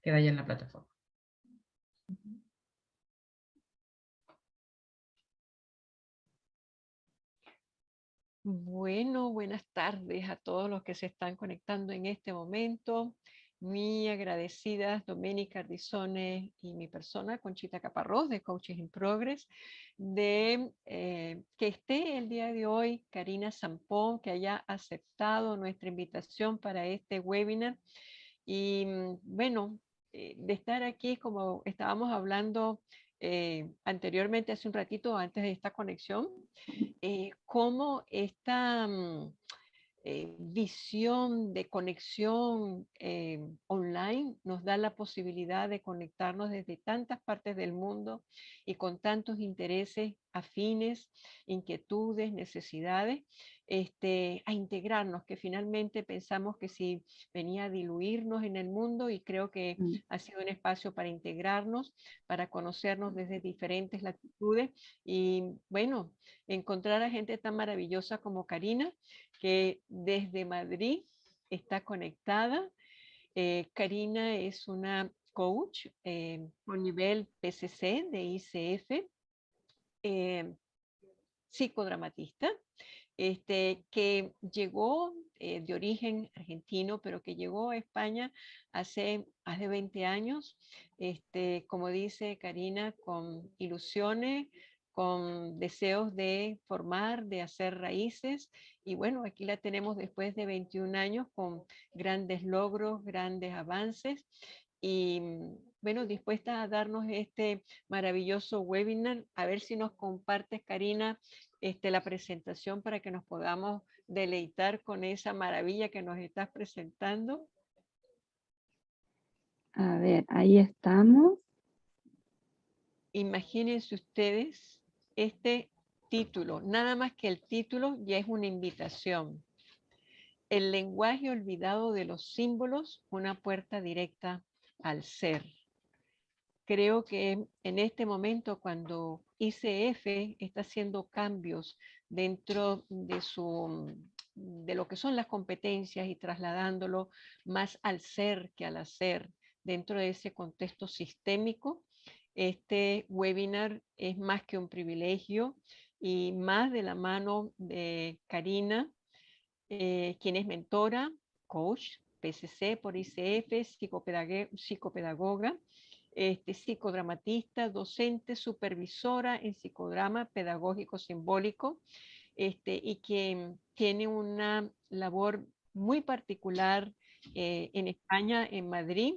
queda ya en la plataforma. Bueno, buenas tardes a todos los que se están conectando en este momento. Muy agradecidas, Doménica Ardizone y mi persona, Conchita Caparrós, de Coaches in Progress, de que esté el día de hoy Karina Sampón, que haya aceptado nuestra invitación para este webinar. Y bueno, de estar aquí, como estábamos hablando anteriormente, hace un ratito, antes de esta conexión, cómo esta visión de conexión online nos da la posibilidad de conectarnos desde tantas partes del mundo y con tantos intereses afines, inquietudes, necesidades, a integrarnos, que finalmente pensamos que si venía a diluirnos en el mundo, y creo que ha sido un espacio para integrarnos, para conocernos desde diferentes latitudes y bueno, encontrar a gente tan maravillosa como Karina, que desde Madrid está conectada. Karina es una coach con nivel PCC de ICF, psicodramatista, que llegó de origen argentino, pero que llegó a España hace más de 20 años, como dice Karina, con ilusiones, con deseos de formar, de hacer raíces. Y bueno, aquí la tenemos después de 21 años con grandes logros, grandes avances. Y bueno, dispuesta a darnos este maravilloso webinar. A ver si nos compartes, Karina, la presentación para que nos podamos deleitar con esa maravilla que nos estás presentando. A ver, ahí estamos. Imagínense ustedes este título, nada más que el título ya es una invitación. El lenguaje olvidado de los símbolos, una puerta directa al ser. Creo que en este momento, cuando ICF está haciendo cambios dentro de lo que son las competencias y trasladándolo más al ser que al hacer dentro de ese contexto sistémico, este webinar es más que un privilegio y más de la mano de Karina, quien es mentora, coach, PCC por ICF, psicopedagoga, psicodramatista, docente, supervisora en psicodrama pedagógico simbólico, y que tiene una labor muy particular en España, en Madrid.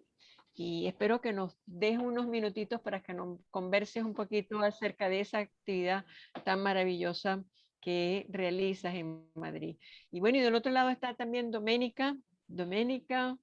Y espero que nos des unos minutitos para que nos converses un poquito acerca de esa actividad tan maravillosa que realizas en Madrid. Y bueno, y del otro lado está también Doménica. Doménica.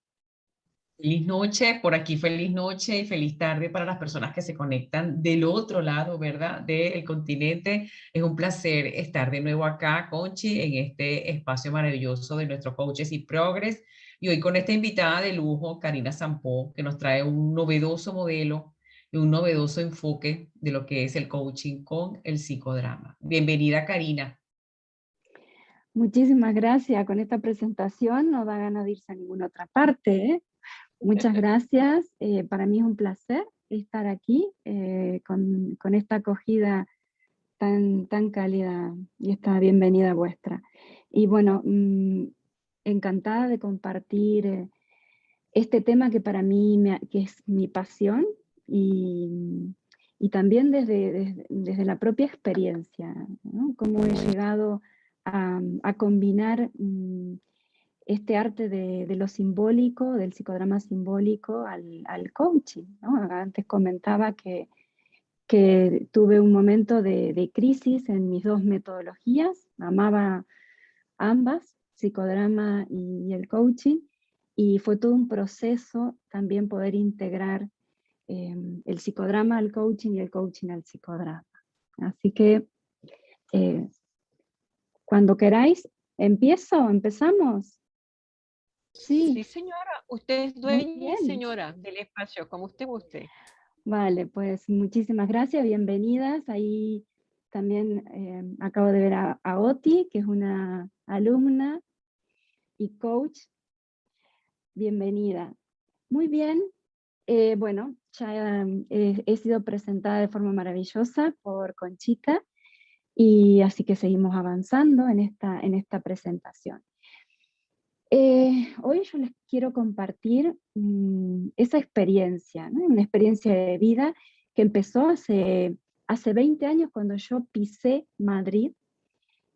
Feliz noche, por aquí feliz noche y feliz tarde para las personas que se conectan del otro lado, ¿verdad? Del continente. Es un placer estar de nuevo acá, Conchi, en este espacio maravilloso de nuestro Coaches y Progress. Y hoy con esta invitada de lujo, Karina Sampó, que nos trae un novedoso modelo y un novedoso enfoque de lo que es el coaching con el psicodrama. Bienvenida, Karina. Muchísimas gracias. Con esta presentación no da ganas de irse a ninguna otra parte, ¿eh? Muchas gracias. Para mí es un placer estar aquí con esta acogida tan cálida y esta bienvenida vuestra. Y bueno, encantada de compartir este tema que para mí que es mi pasión y también desde la propia experiencia, ¿no? Cómo he llegado a combinar este arte de lo simbólico, del psicodrama simbólico al coaching, ¿no? Antes comentaba que tuve un momento de crisis en mis dos metodologías, amaba ambas, psicodrama y el coaching, y fue todo un proceso también poder integrar el psicodrama al coaching y el coaching al psicodrama. Así que cuando queráis, ¿empezamos? Sí, Sí, señora. Usted es muy dueña y bien. señora del espacio, como usted guste. Vale, pues muchísimas gracias, bienvenidas. Ahí también acabo de ver a Oti, que es una alumna y coach. Bienvenida. Muy bien, Bueno, ya he sido presentada de forma maravillosa por Conchita, y así que seguimos avanzando en esta presentación. Hoy yo les quiero compartir esa experiencia, ¿no? Una experiencia de vida que empezó hace 20 años cuando yo pisé Madrid,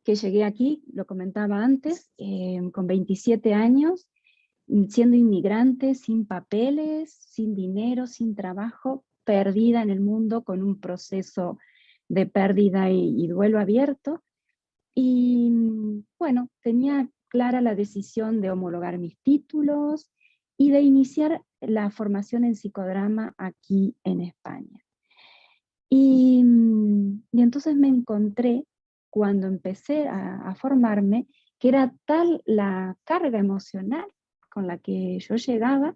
que llegué aquí, lo comentaba antes, con 27 años, siendo inmigrante, sin papeles, sin dinero, sin trabajo, perdida en el mundo con un proceso de pérdida y duelo abierto. Y bueno, tenía clara la decisión de homologar mis títulos y de iniciar la formación en psicodrama aquí en España. Y entonces me encontré, cuando empecé a formarme, que era tal la carga emocional con la que yo llegaba,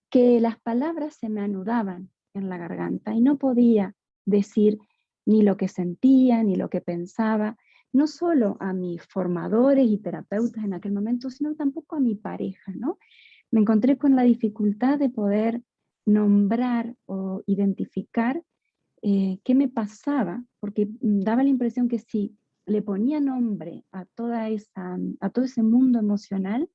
que las palabras se me anudaban en la garganta y no podía decir ni lo que sentía, ni lo que pensaba, no solo a mis formadores y terapeutas en aquel momento, sino tampoco a mi pareja, ¿no? Me encontré con la dificultad de poder nombrar o identificar qué me pasaba, porque daba la impresión que si le ponía nombre a todo ese mundo emocional,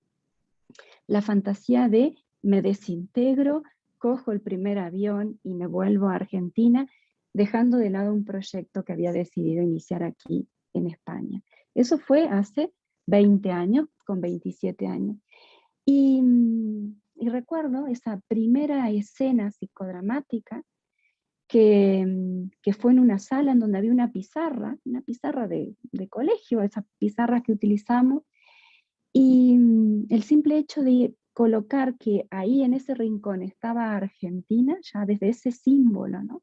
la fantasía de me desintegro, cojo el primer avión y me vuelvo a Argentina, dejando de lado un proyecto que había decidido iniciar aquí en España. Eso fue hace 20 años, con 27 años. Y recuerdo esa primera escena psicodramática que fue en una sala en donde había una pizarra de colegio, esas pizarras que utilizamos, y el simple hecho de colocar que ahí en ese rincón estaba Argentina, ya desde ese símbolo, ¿no?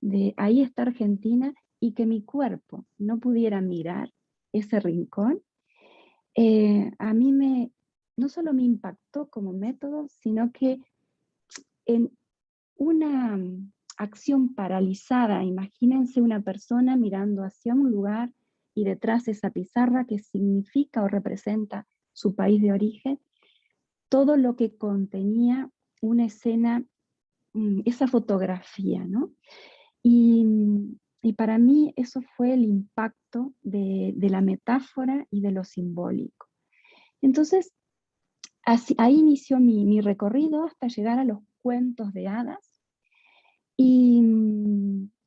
De ahí está Argentina, y que mi cuerpo no pudiera mirar ese rincón, a mí no solo me impactó como método, sino que en una acción paralizada, imagínense una persona mirando hacia un lugar y detrás esa pizarra que significa o representa su país de origen, todo lo que contenía una escena, esa fotografía, ¿no? Y para mí eso fue el impacto de la metáfora y de lo simbólico. Entonces, ahí inició mi recorrido hasta llegar a los cuentos de hadas. Y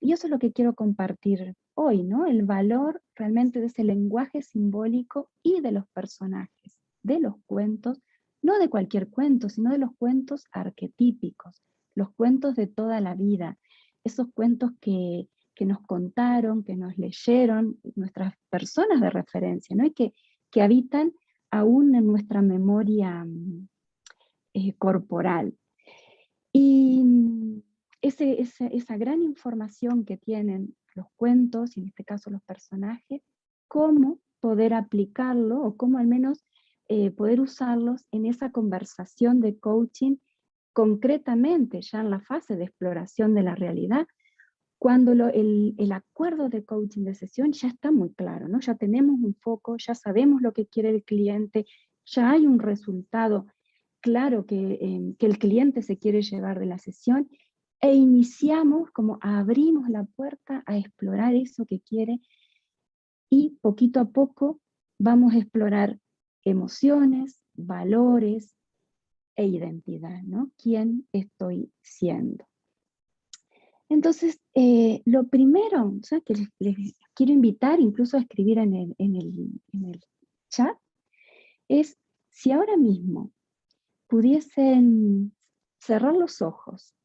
eso es lo que quiero compartir hoy, ¿no? El valor realmente de ese lenguaje simbólico y de los personajes, de los cuentos, no de cualquier cuento, sino de los cuentos arquetípicos, los cuentos de toda la vida, esos cuentos que nos contaron, que nos leyeron nuestras personas de referencia, ¿no? Y que habitan aún en nuestra memoria corporal. Y esa gran información que tienen los cuentos, y en este caso los personajes, cómo poder aplicarlo, o cómo al menos poder usarlos en esa conversación de coaching, concretamente ya en la fase de exploración de la realidad, cuando el acuerdo de coaching de sesión ya está muy claro, ¿no? Ya tenemos un foco, ya sabemos lo que quiere el cliente, ya hay un resultado claro que el cliente se quiere llevar de la sesión, e iniciamos, como abrimos la puerta a explorar eso que quiere, y poquito a poco vamos a explorar emociones, valores e identidad, ¿no? ¿Quién estoy siendo? Entonces, lo primero, o sea, que les quiero invitar incluso a escribir en el chat, es si ahora mismo pudiesen cerrar los ojos.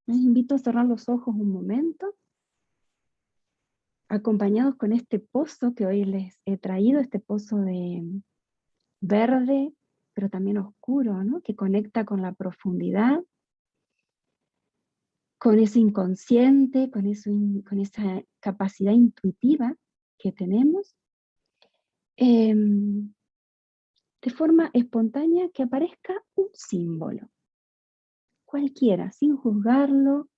Les invito a cerrar los ojos un momento, acompañados con este pozo que hoy les he traído, este pozo de verde, pero también oscuro, ¿no? Que conecta con la profundidad, con ese inconsciente, con esa capacidad intuitiva que tenemos, de forma espontánea que aparezca un símbolo, cualquiera, sin juzgarlo,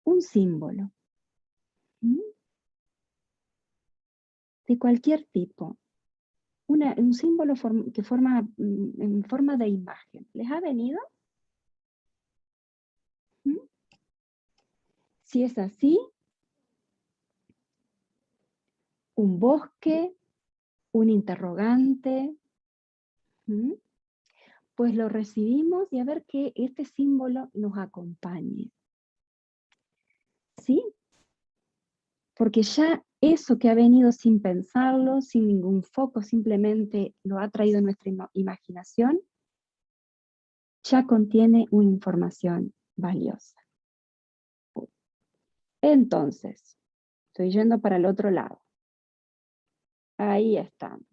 un símbolo, de cualquier tipo, un símbolo que forma en forma de imagen. ¿Les ha venido? Si es así, un bosque, un interrogante, ¿m? Pues lo recibimos y a ver que este símbolo nos acompañe. ¿Sí? Porque ya eso que ha venido sin pensarlo, sin ningún foco, simplemente lo ha traído nuestra imaginación, ya contiene una información valiosa. Entonces, estoy yendo para el otro lado. Ahí estamos.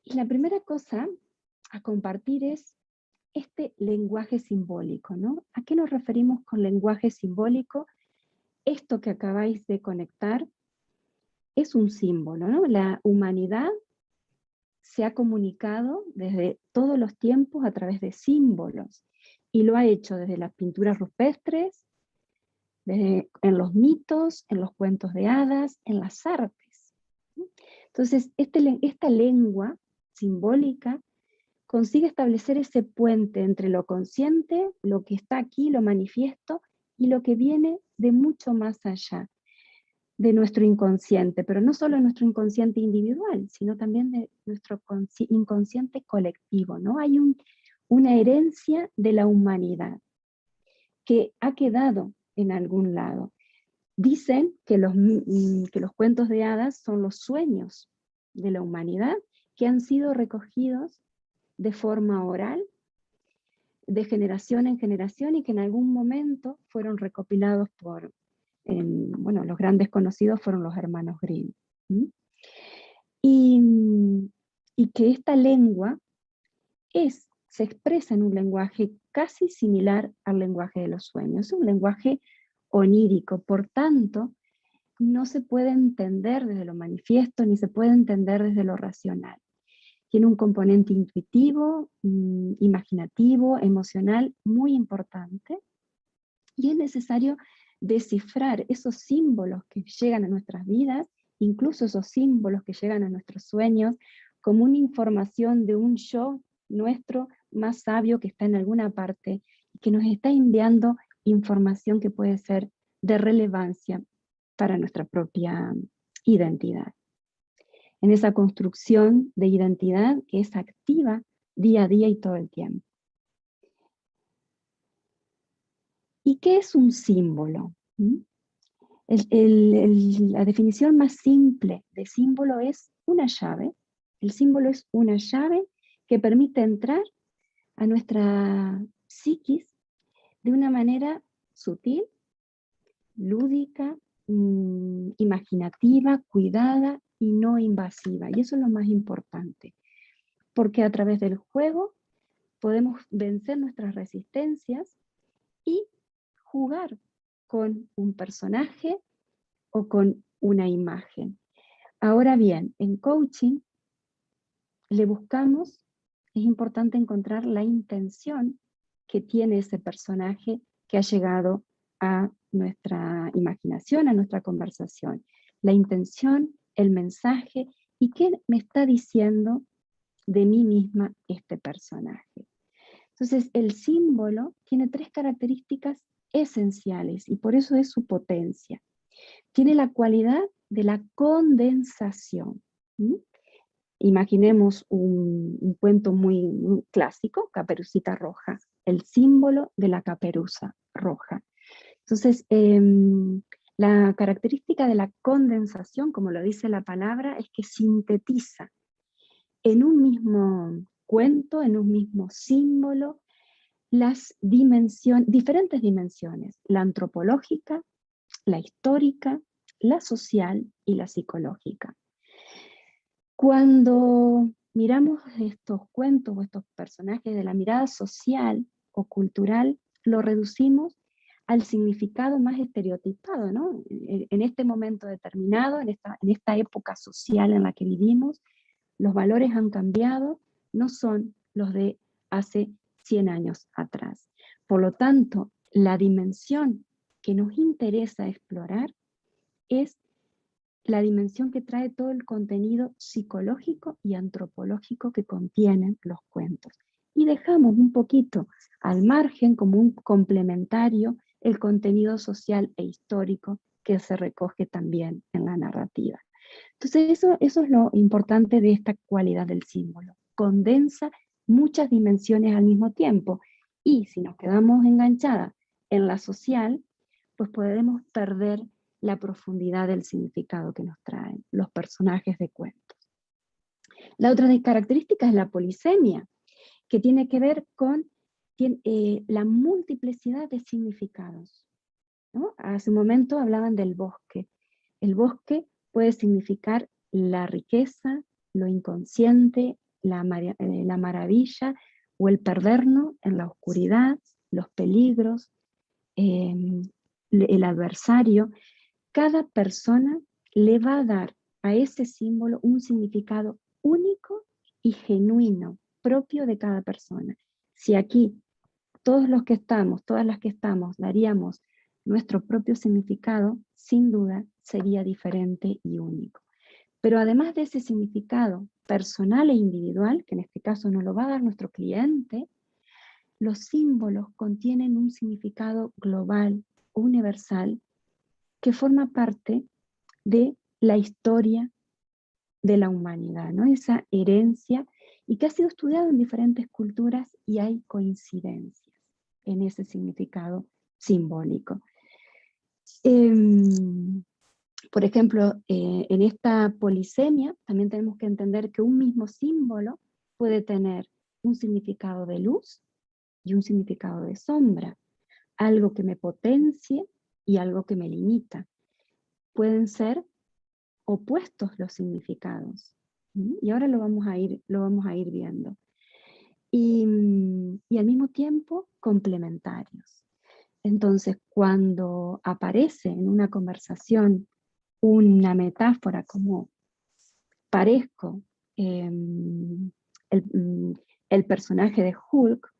Y la primera cosa a compartir es este lenguaje simbólico, ¿no? ¿A qué nos referimos con lenguaje simbólico? Esto que acabáis de conectar es un símbolo, ¿no? La humanidad se ha comunicado desde todos los tiempos a través de símbolos y lo ha hecho desde las pinturas rupestres, en los mitos, en los cuentos de hadas, en las artes. Entonces, esta lengua simbólica consigue establecer ese puente entre lo consciente, lo que está aquí, lo manifiesto, y lo que viene de mucho más allá, de nuestro inconsciente, pero no solo nuestro inconsciente individual, sino también de nuestro inconsciente colectivo, ¿no? Hay una herencia de la humanidad que ha quedado en algún lado. Dicen que los cuentos de hadas son los sueños de la humanidad que han sido recogidos de forma oral, de generación en generación, y que en algún momento fueron recopilados bueno, los grandes conocidos fueron los hermanos Grimm. Y que esta lengua se expresa en un lenguaje casi similar al lenguaje de los sueños, es un lenguaje onírico, por tanto, no se puede entender desde lo manifiesto, ni se puede entender desde lo racional. Tiene un componente intuitivo, imaginativo, emocional muy importante, y es necesario descifrar esos símbolos que llegan a nuestras vidas, incluso esos símbolos que llegan a nuestros sueños, como una información de un yo nuestro más sabio que está en alguna parte y que nos está enviando información que puede ser de relevancia para nuestra propia identidad. En esa construcción de identidad que es activa día a día y todo el tiempo. ¿Y qué es un símbolo? La definición más simple de símbolo es una llave. El símbolo es una llave que permite entrar a nuestra psiquis de una manera sutil, lúdica, imaginativa, cuidada y no invasiva. Y eso es lo más importante, porque a través del juego podemos vencer nuestras resistencias y jugar con un personaje o con una imagen. Ahora bien, en coaching le buscamos, es importante encontrar la intención que tiene ese personaje que ha llegado a nuestra imaginación, a nuestra conversación. La intención, el mensaje y qué me está diciendo de mí misma este personaje. Entonces, el símbolo tiene 3 características esenciales y por eso es su potencia. Tiene la cualidad de la condensación. Imaginemos un cuento muy clásico, Caperucita Roja, el símbolo de la caperuza roja. Entonces, la característica de la condensación, como lo dice la palabra, es que sintetiza en un mismo cuento, en un mismo símbolo, las diferentes dimensiones, la antropológica, la histórica, la social y la psicológica. Cuando miramos estos cuentos o estos personajes de la mirada social o cultural, lo reducimos al significado más estereotipado, ¿no? En este momento determinado, en esta época social en la que vivimos, los valores han cambiado, no son los de hace 100 años atrás. Por lo tanto, la dimensión que nos interesa explorar es la dimensión que trae todo el contenido psicológico y antropológico que contienen los cuentos. Y dejamos un poquito al margen, como un complementario, el contenido social e histórico que se recoge también en la narrativa. Entonces eso es lo importante de esta cualidad del símbolo. Condensa muchas dimensiones al mismo tiempo. Y si nos quedamos enganchadas en la social, pues podemos perder la profundidad del significado que nos traen los personajes de cuentos. La otra característica es la polisemia, que tiene que ver con la multiplicidad de significados, ¿no? Hace un momento hablaban del bosque. El bosque puede significar la riqueza, lo inconsciente, la maravilla o el perdernos en la oscuridad, los peligros, el adversario. Cada persona le va a dar a ese símbolo un significado único y genuino, propio de cada persona. Si aquí todos los que estamos, todas las que estamos, daríamos nuestro propio significado, sin duda sería diferente y único. Pero además de ese significado personal e individual, que en este caso nos lo va a dar nuestro cliente, los símbolos contienen un significado global, universal, que forma parte de la historia de la humanidad, ¿no? Esa herencia, y que ha sido estudiado en diferentes culturas y hay coincidencias en ese significado simbólico. Por ejemplo, en esta polisemia también tenemos que entender que un mismo símbolo puede tener un significado de luz y un significado de sombra, algo que me potencie y algo que me limita. Pueden ser opuestos los significados. Y ahora lo vamos a ir viendo. Y al mismo tiempo complementarios. Entonces, cuando aparece en una conversación una metáfora como parezco el personaje de Hulk,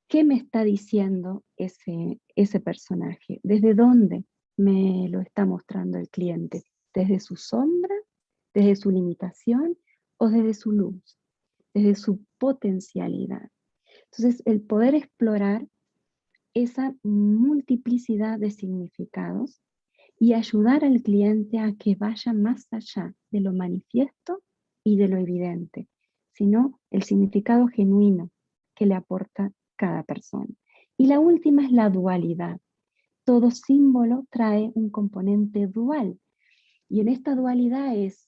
¿qué me está diciendo ese personaje? ¿Desde dónde me lo está mostrando el cliente? ¿Desde su sombra? ¿Desde su limitación? ¿O desde su luz? ¿Desde su potencialidad? Entonces, el poder explorar esa multiplicidad de significados y ayudar al cliente a que vaya más allá de lo manifiesto y de lo evidente, sino el significado genuino que le aporta cada persona. Y la última es la dualidad. Todo símbolo trae un componente dual, y en esta dualidad es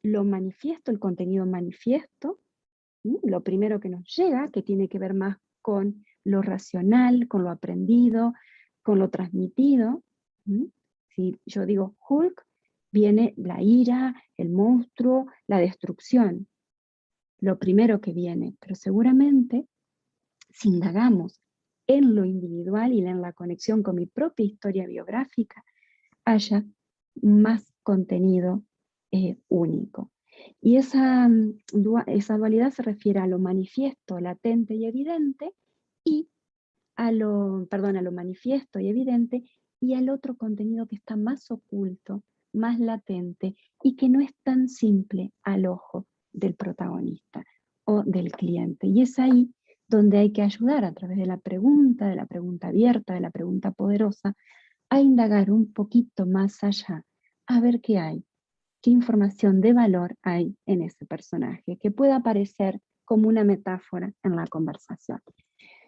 lo manifiesto, el contenido manifiesto, lo primero que nos llega, que tiene que ver más con lo racional, con lo aprendido, con lo transmitido. Si yo digo Hulk, viene la ira, el monstruo, la destrucción, lo primero que viene, pero seguramente si indagamos en lo individual y en la conexión con mi propia historia biográfica, haya más contenido único. Y esa dualidad se refiere a lo manifiesto, latente y evidente, y a lo manifiesto y evidente, y al otro contenido que está más oculto, más latente, y que no es tan simple al ojo del protagonista o del cliente. Y es ahí donde hay que ayudar a través de la pregunta abierta, de la pregunta poderosa, a indagar un poquito más allá, a ver qué hay, qué información de valor hay en ese personaje, que pueda aparecer como una metáfora en la conversación.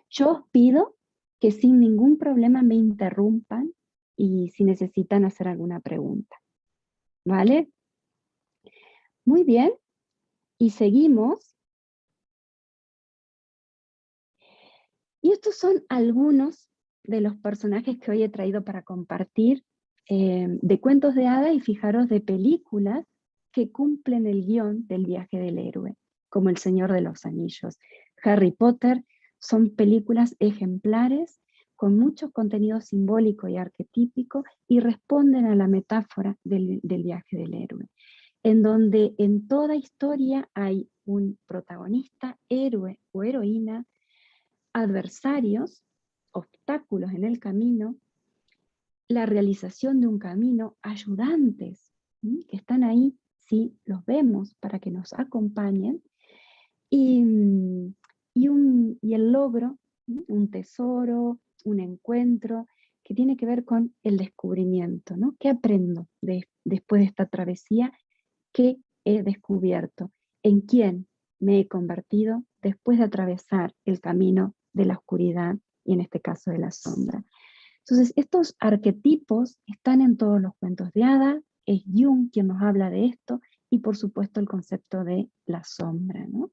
Yo os pido que sin ningún problema me interrumpan y si necesitan hacer alguna pregunta. ¿Vale? Muy bien. Y seguimos. Y estos son algunos de los personajes que hoy he traído para compartir, de cuentos de hadas y fijaros de películas que cumplen el guión del viaje del héroe, como El Señor de los Anillos. Harry Potter son películas ejemplares con mucho contenido simbólico y arquetípico y responden a la metáfora del viaje del héroe, en donde en toda historia hay un protagonista, héroe o heroína, adversarios, obstáculos en el camino, la realización de un camino, ayudantes que están ahí, sí, los vemos para que nos acompañen, y, y el logro, un tesoro, un encuentro, que tiene que ver con el descubrimiento, ¿no? ¿Qué aprendo después de esta travesía? ¿Qué he descubierto? ¿En quién me he convertido después de atravesar el camino de la oscuridad y en este caso de la sombra? Entonces, estos arquetipos están en todos los cuentos de hadas, es Jung quien nos habla de esto, y por supuesto el concepto de la sombra, ¿no?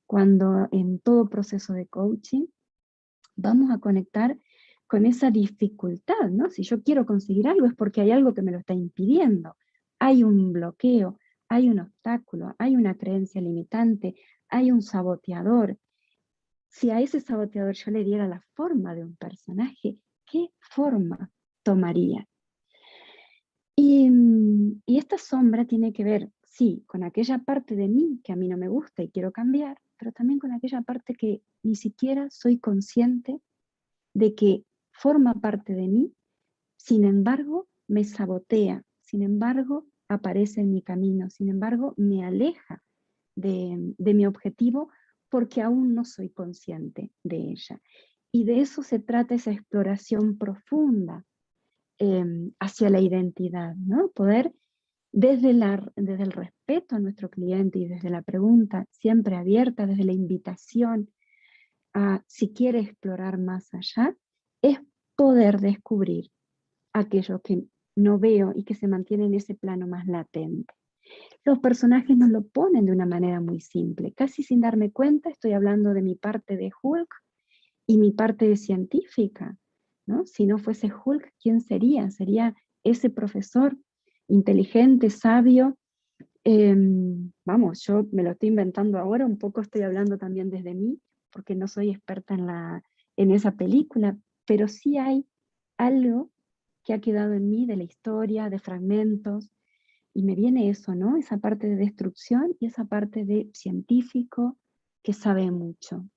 Cuando en todo proceso de coaching vamos a conectar con esa dificultad, ¿no? Si yo quiero conseguir algo es porque hay algo que me lo está impidiendo. Hay un bloqueo, hay un obstáculo, hay una creencia limitante, hay un saboteador. Si a ese saboteador yo le diera la forma de un personaje, ¿qué forma tomaría? Y esta sombra tiene que ver, sí, con aquella parte de mí que a mí no me gusta y quiero cambiar, pero también con aquella parte que ni siquiera soy consciente de que forma parte de mí, sin embargo me sabotea, sin embargo aparece en mi camino, sin embargo me aleja de mi objetivo porque aún no soy consciente de ella. Y de eso se trata esa exploración profunda hacia la identidad, ¿no? Poder desde el respeto a nuestro cliente y desde la pregunta siempre abierta, desde la invitación a si quiere explorar más allá, es poder descubrir aquello que no veo y que se mantiene en ese plano más latente. Los personajes nos lo ponen de una manera muy simple, casi sin darme cuenta estoy hablando de mi parte de Hulk y mi parte de científica, ¿no? Si no fuese Hulk, ¿quién sería? Sería ese profesor inteligente, sabio. Vamos, yo me lo estoy inventando ahora, un poco estoy hablando también desde mí, porque no soy experta en esa película, pero sí hay algo que ha quedado en mí de la historia, de fragmentos, y me viene eso, ¿no? Esa parte de destrucción y esa parte de científico que sabe mucho.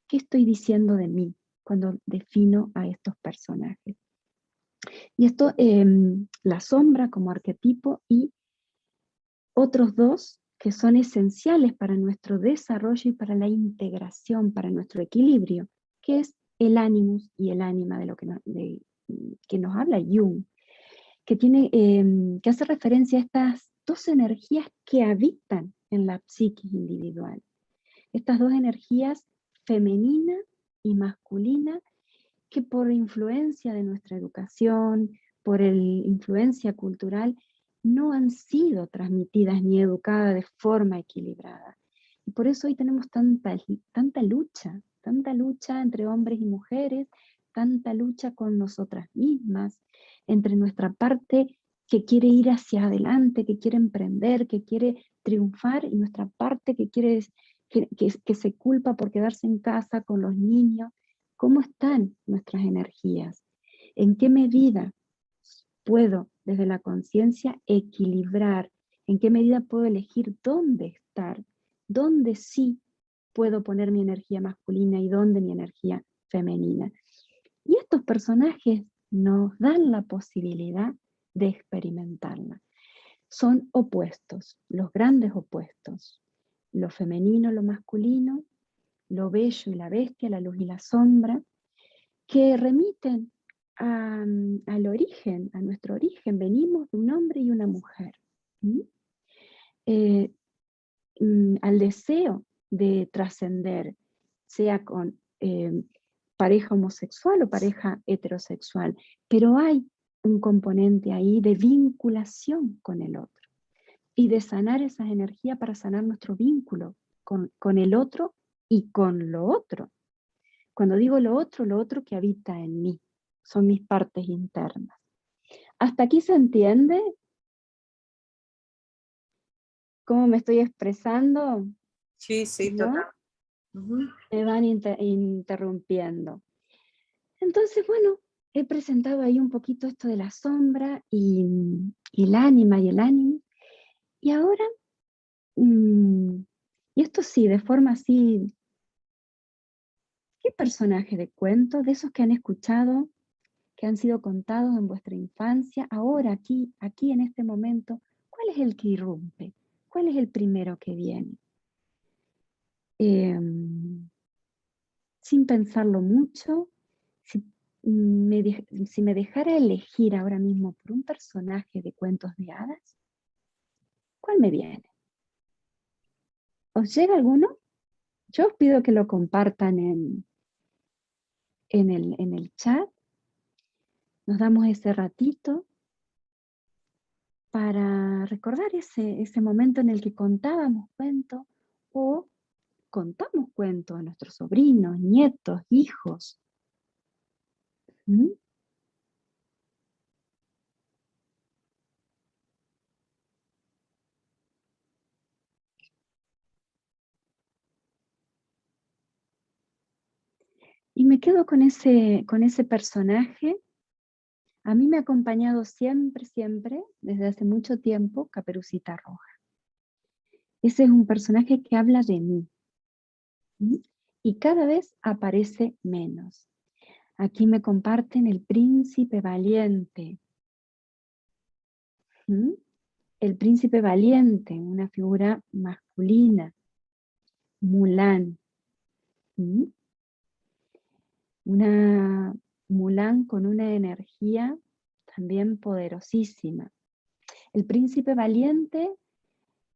¿Qué estoy diciendo de mí cuando defino a estos personajes? Y esto, la sombra como arquetipo y otros dos que son esenciales para nuestro desarrollo y para la integración, para nuestro equilibrio, que es el animus y el ánima de lo que nos habla Jung, que hace referencia a estas dos energías que habitan en la psiquis individual. Estas dos energías, femenina y masculina, que por influencia de nuestra educación, por influencia cultural, no han sido transmitidas ni educadas de forma equilibrada. Y por eso hoy tenemos tanta lucha entre hombres y mujeres, tanta lucha con nosotras mismas, entre nuestra parte que quiere ir hacia adelante, que quiere emprender, que quiere triunfar, y nuestra parte que se culpa por quedarse en casa con los niños. ¿Cómo están nuestras energías? ¿En qué medida puedo, desde la conciencia, equilibrar? ¿En qué medida puedo elegir dónde estar? ¿Dónde sí puedo poner mi energía masculina y dónde mi energía femenina? Y estos personajes nos dan la posibilidad de experimentarla. Son opuestos, los grandes opuestos. Lo femenino, lo masculino, lo bello y la bestia, la luz y la sombra, que remiten al origen, a nuestro origen. Venimos de un hombre y una mujer. Al deseo de trascender, sea con pareja homosexual o pareja heterosexual, pero hay un componente ahí de vinculación con el otro y de sanar esas energías para sanar nuestro vínculo con el otro y con lo otro. Cuando digo lo otro que habita en mí, son mis partes internas. ¿Hasta aquí se entiende cómo me estoy expresando? Sí, sí, ¿No? total. Uh-huh. Me van interrumpiendo. Entonces, bueno, he presentado ahí un poquito esto de la sombra y el ánima y el ánimo. Y ahora, y esto sí, de forma así, ¿qué personaje de cuento, de esos que han escuchado, que han sido contados en vuestra infancia, ahora aquí en este momento, ¿Cuál es el que irrumpe? ¿Cuál es el primero que viene? Sin pensarlo mucho, si me dejara elegir ahora mismo por un personaje de cuentos de hadas, ¿cuál me viene? ¿Os llega alguno? Yo os pido que lo compartan en el chat. Nos damos ese ratito para recordar ese momento en el que contábamos cuentos o contamos cuentos a nuestros sobrinos, nietos, hijos. ¿Mm? Y me quedo con ese personaje. A mí me ha acompañado siempre, siempre, desde hace mucho tiempo, Caperucita Roja. Ese es un personaje que habla de mí. ¿Mm? Y cada vez aparece menos. Aquí me comparten el príncipe valiente. ¿Mm? El príncipe valiente, una figura masculina. Mulan. ¿Mm? Una Mulan con una energía también poderosísima. El príncipe valiente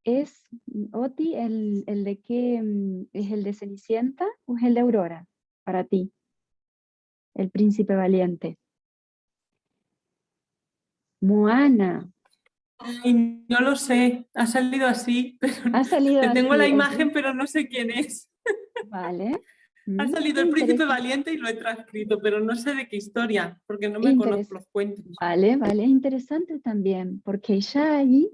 es, Oti, el de qué, ¿es el de Cenicienta o es el de Aurora para ti? El príncipe valiente. Moana. Ay, no lo sé, ha salido así, pero Ha salido tengo así. la imagen, pero no sé quién es. Vale. Ha Qué salido el príncipe valiente y lo he transcrito, pero no sé de qué historia, porque no me conozco los cuentos. Vale, vale. Interesante también, porque ya ahí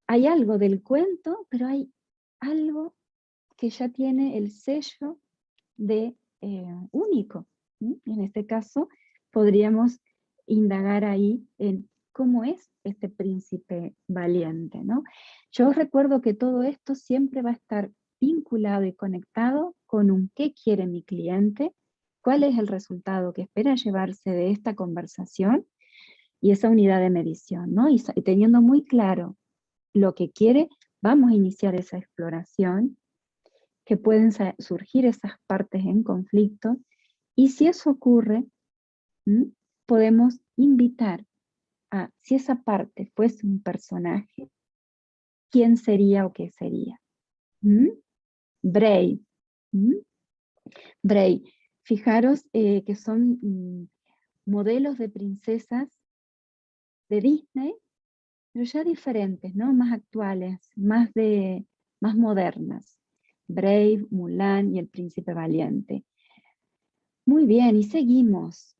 hay algo del cuento, pero hay algo que ya tiene el sello de único. En este caso, podríamos indagar ahí en cómo es este príncipe valiente, ¿no? Yo recuerdo que todo esto siempre va a estar vinculado y conectado con un qué quiere mi cliente, cuál es el resultado que espera llevarse de esta conversación y esa unidad de medición, ¿no? Y teniendo muy claro lo que quiere, vamos a iniciar esa exploración, que pueden surgir esas partes en conflicto, y si eso ocurre, podemos invitar a, si esa parte fuese un personaje, ¿quién sería o qué sería? Brave. Brave. Fijaros que son modelos de princesas de Disney, pero ya diferentes, ¿no? Más actuales, más modernas. Brave, Mulan y el príncipe valiente. Muy bien, y seguimos.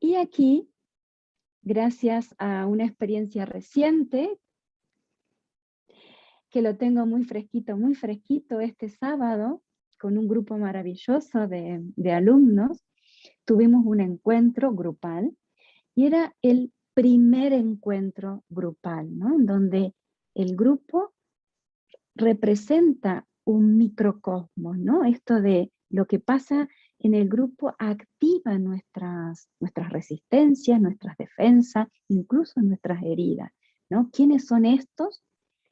Y aquí, gracias a una experiencia reciente, que lo tengo muy fresquito este sábado, con un grupo maravilloso de alumnos, tuvimos un encuentro grupal, y era el primer encuentro grupal, ¿no? En donde el grupo representa un microcosmos, ¿no? Esto de lo que pasa en el grupo activa nuestras resistencias, nuestras defensas, incluso nuestras heridas, ¿no? ¿Quiénes son estos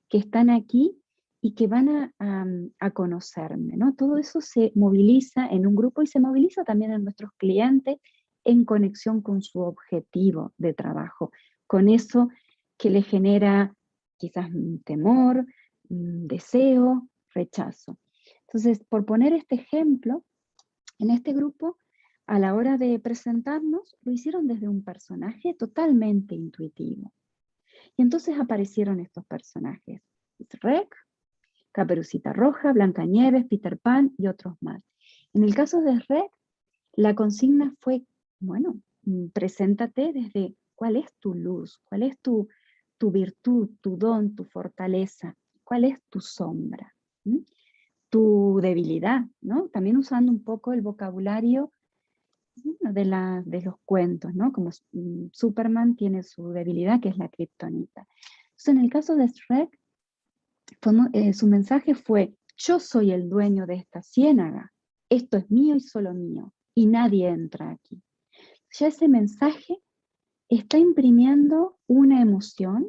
que están aquí y que van a conocerme, ¿no? Todo eso se moviliza en un grupo y se moviliza también en nuestros clientes en conexión con su objetivo de trabajo, con eso que le genera quizás temor, deseo, rechazo. Entonces, por poner este ejemplo, en este grupo, a la hora de presentarnos, lo hicieron desde un personaje totalmente intuitivo. Y entonces aparecieron estos personajes: Shrek, Caperucita Roja, Blancanieves, Peter Pan y otros más. En el caso de Shrek, la consigna fue, bueno, preséntate desde cuál es tu luz, cuál es tu virtud, tu don, tu fortaleza, cuál es tu sombra, tu debilidad, ¿no? También usando un poco el vocabulario de los cuentos, ¿no? Como Superman tiene su debilidad, que es la kriptonita. Entonces, en el caso de Shrek, su mensaje fue: yo soy el dueño de esta ciénaga, esto es mío y solo mío, y nadie entra aquí. Ya ese mensaje está imprimiendo una emoción,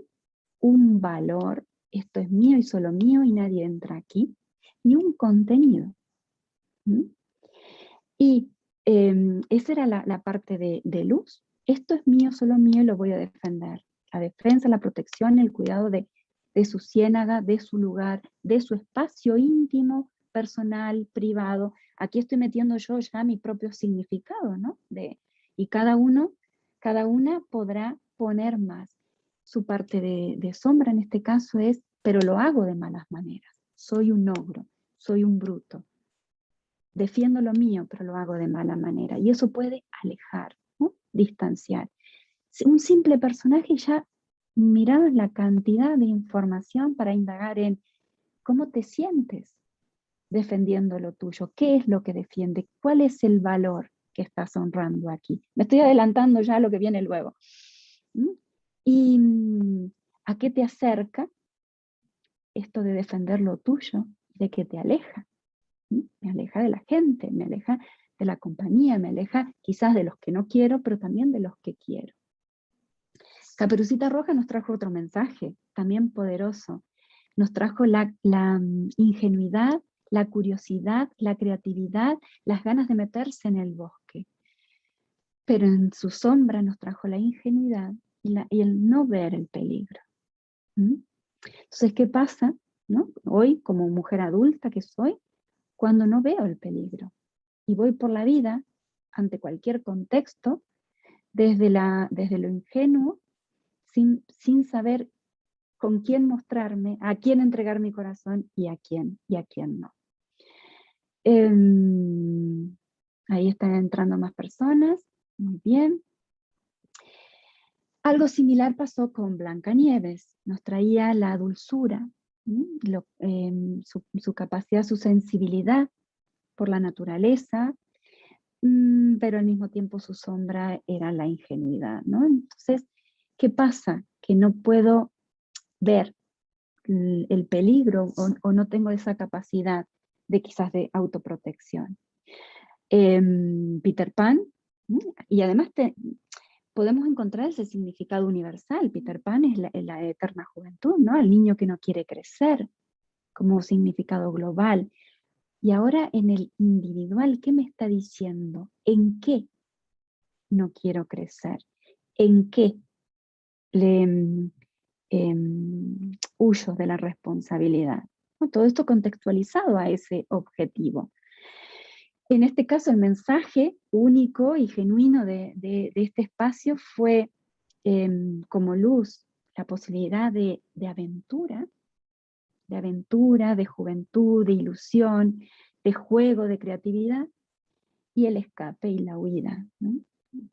un valor, esto es mío y solo mío y nadie entra aquí, y un contenido. ¿Mm? Y esa era la parte de luz. Esto es mío, solo mío y lo voy a defender. La defensa, la protección, el cuidado de su ciénaga, de su lugar, de su espacio íntimo, personal, privado. Aquí estoy metiendo yo ya mi propio significado, ¿no? Y cada una podrá poner más. Su parte de sombra en este caso es, pero lo hago de malas maneras. Soy un ogro, soy un bruto. Defiendo lo mío, pero lo hago de mala manera. Y eso puede alejar, ¿no? Distanciar. Un simple personaje ya, mirad la cantidad de información para indagar en cómo te sientes defendiendo lo tuyo, qué es lo que defiende, cuál es el valor que estás honrando aquí. Me estoy adelantando ya a lo que viene luego. ¿Mm? ¿Y a qué te acerca esto de defender lo tuyo? ¿De qué te aleja? Me aleja de la gente, me aleja de la compañía, me aleja quizás de los que no quiero, pero también de los que quiero. Caperucita Roja nos trajo otro mensaje, también poderoso. Nos trajo la ingenuidad, la curiosidad, la creatividad, las ganas de meterse en el bosque. Pero en su sombra nos trajo la ingenuidad y el no ver el peligro. Entonces, ¿qué pasa, ¿no? Hoy, como mujer adulta que soy, cuando no veo el peligro y voy por la vida ante cualquier contexto desde lo ingenuo, sin saber con quién mostrarme, a quién entregar mi corazón y a quién no. Ahí están entrando más personas, muy bien. Algo similar pasó con Blancanieves, nos traía la dulzura, su capacidad, su sensibilidad por la naturaleza, pero al mismo tiempo su sombra era la ingenuidad, ¿no? Entonces, ¿qué pasa? Que no puedo ver el peligro o no tengo esa capacidad de quizás de autoprotección. Peter Pan, y además podemos encontrar ese significado universal. Peter Pan es la eterna juventud, ¿no? El niño que no quiere crecer, como significado global. Y ahora en el individual, ¿qué me está diciendo? ¿En qué no quiero crecer? ¿En qué huyo de la responsabilidad? ¿No? Todo esto contextualizado a ese objetivo. En este caso, el mensaje único y genuino de este espacio fue como luz, la posibilidad de aventura, de juventud, de ilusión, de juego, de creatividad, y el escape y la huida, ¿no?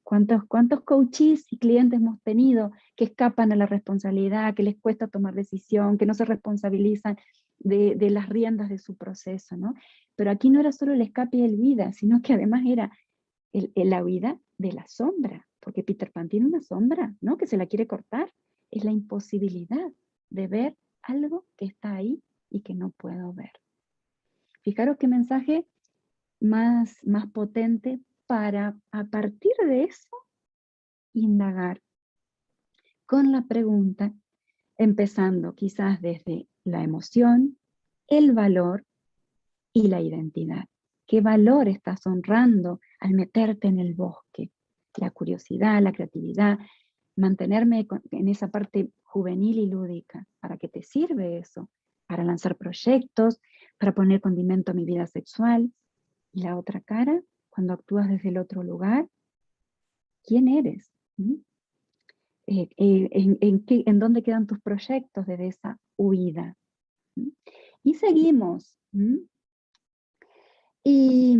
¿Cuántos coaches y clientes hemos tenido que escapan a la responsabilidad, que les cuesta tomar decisión, que no se responsabilizan de las riendas de su proceso, ¿no? Pero aquí no era solo el escape y el huida, sino que además era la huida de la sombra, porque Peter Pan tiene una sombra, ¿no? Que se la quiere cortar. Es la imposibilidad de ver algo que está ahí y que no puedo ver. Fijaros qué mensaje más potente para, a partir de eso, indagar con la pregunta, empezando quizás desde la emoción, el valor y la identidad. ¿Qué valor estás honrando al meterte en el bosque? La curiosidad, la creatividad, mantenerme en esa parte juvenil y lúdica. ¿Para qué te sirve eso? Para lanzar proyectos, para poner condimento a mi vida sexual. Y la otra cara, cuando actúas desde el otro lugar, ¿quién eres? ¿En dónde quedan tus proyectos desde esa huida? Y seguimos. Y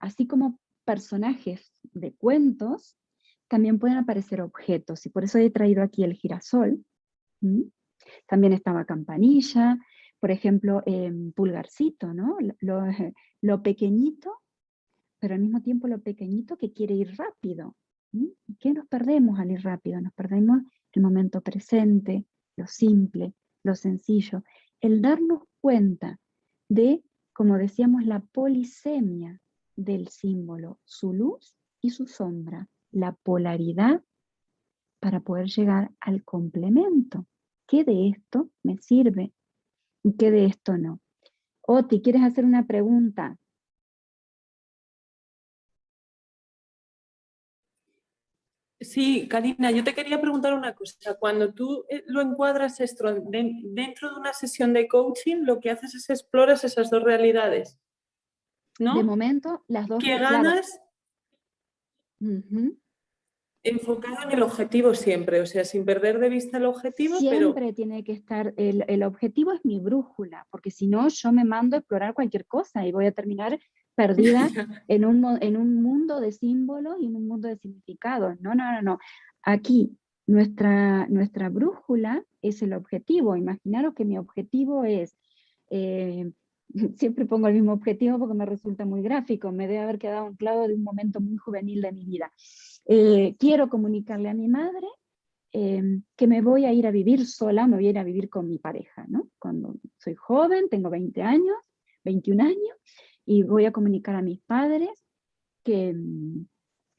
así como personajes de cuentos, también pueden aparecer objetos, y por eso he traído aquí el girasol. También estaba Campanilla, por ejemplo, Pulgarcito, ¿no? Lo pequeñito, pero al mismo tiempo lo pequeñito que quiere ir rápido. ¿Qué nos perdemos al ir rápido? Nos perdemos el momento presente, lo simple, lo sencillo, el darnos cuenta de, como decíamos, la polisemia del símbolo, su luz y su sombra, la polaridad para poder llegar al complemento. ¿Qué de esto me sirve y qué de esto no? Oti, ¿quieres hacer una pregunta? Sí, Karina, yo te quería preguntar una cosa. Cuando tú lo encuadras esto dentro de una sesión de coaching, lo que haces es exploras esas dos realidades, ¿no? De momento, las dos, ¿Qué claro. ganas? Uh-huh. Enfocado en el objetivo siempre, o sea, sin perder de vista el objetivo, Siempre pero... tiene que estar, el objetivo es mi brújula, porque si no yo me mando a explorar cualquier cosa y voy a terminar perdida en un mundo de símbolos y en un mundo de significados. No, no, no, no. Aquí nuestra brújula es el objetivo. Imaginaros que mi objetivo es, siempre pongo el mismo objetivo porque me resulta muy gráfico, me debe haber quedado anclado de un momento muy juvenil de mi vida. Quiero comunicarle a mi madre que me voy a ir a vivir sola, me voy a ir a vivir con mi pareja, ¿no? Cuando soy joven, tengo 20 años, 21 años, y voy a comunicar a mis padres que,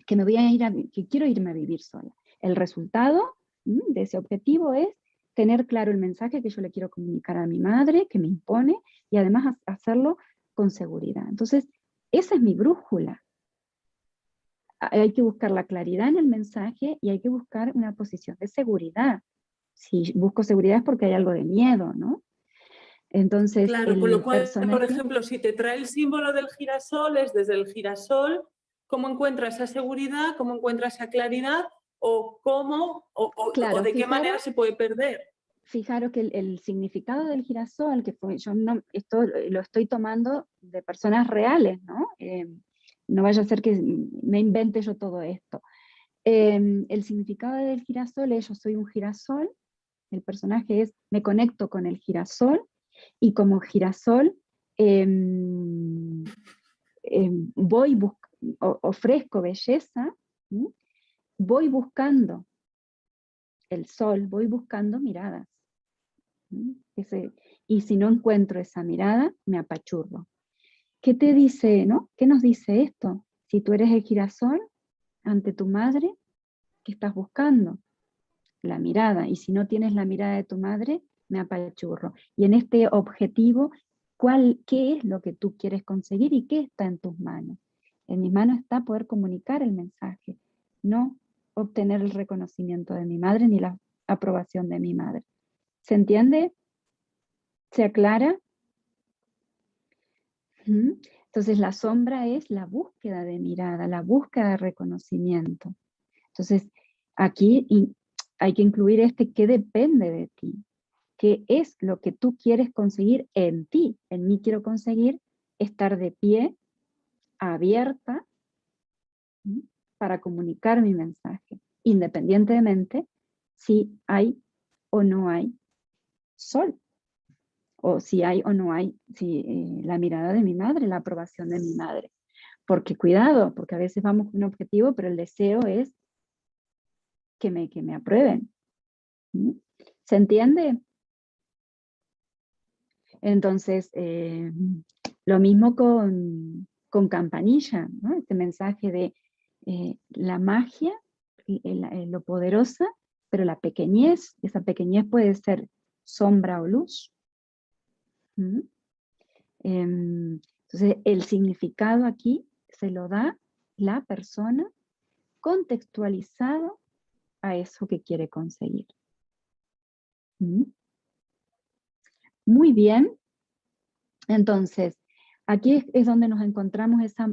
que me voy a ir que quiero irme a vivir sola. El resultado de ese objetivo es tener claro el mensaje que yo le quiero comunicar a mi madre, que me impone, y además hacerlo con seguridad. Entonces, esa es mi brújula. Hay que buscar la claridad en el mensaje y hay que buscar una posición de seguridad. Si busco seguridad es porque hay algo de miedo, ¿no? Entonces, Claro, con lo el cual, por personaje... ejemplo, si te trae el símbolo del girasol, es desde el girasol, ¿cómo encuentras esa seguridad? ¿Cómo encuentras esa claridad? ¿O cómo, o Claro, de qué manera se puede perder? fijaros que el significado del girasol, que fue, yo no, esto lo estoy tomando de personas reales, ¿no? No vaya a ser que me invente yo todo esto. El significado del girasol es: yo soy un girasol, el personaje es, me conecto con el girasol, y como girasol voy ofrezco belleza, ¿sí? Voy buscando el sol, voy buscando miradas. ¿Sí? Y si no encuentro esa mirada, me apachurro. ¿Qué te dice, no? ¿Qué nos dice esto? Si tú eres el girasol ante tu madre, ¿qué estás buscando? La mirada. Y si no tienes la mirada de tu madre, me apachurro. Y en este objetivo, ¿qué es lo que tú quieres conseguir y qué está en tus manos? En mis manos está poder comunicar el mensaje, no obtener el reconocimiento de mi madre ni la aprobación de mi madre. ¿Se entiende? ¿Se aclara? Entonces la sombra es la búsqueda de mirada, la búsqueda de reconocimiento. Entonces aquí hay que incluir qué depende de ti, qué es lo que tú quieres conseguir en ti. En mí quiero conseguir estar de pie, abierta, para comunicar mi mensaje, independientemente si hay o no hay sol, o si hay o no hay la mirada de mi madre, la aprobación de mi madre. Porque cuidado, porque a veces vamos con un objetivo, pero el deseo es que me aprueben. ¿Se entiende? Entonces, lo mismo con Campanilla, ¿no? Este mensaje de la magia, lo poderosa, pero la pequeñez, esa pequeñez puede ser sombra o luz. Entonces, el significado aquí se lo da la persona contextualizado a eso que quiere conseguir. Muy bien. Entonces, aquí es donde nos encontramos esa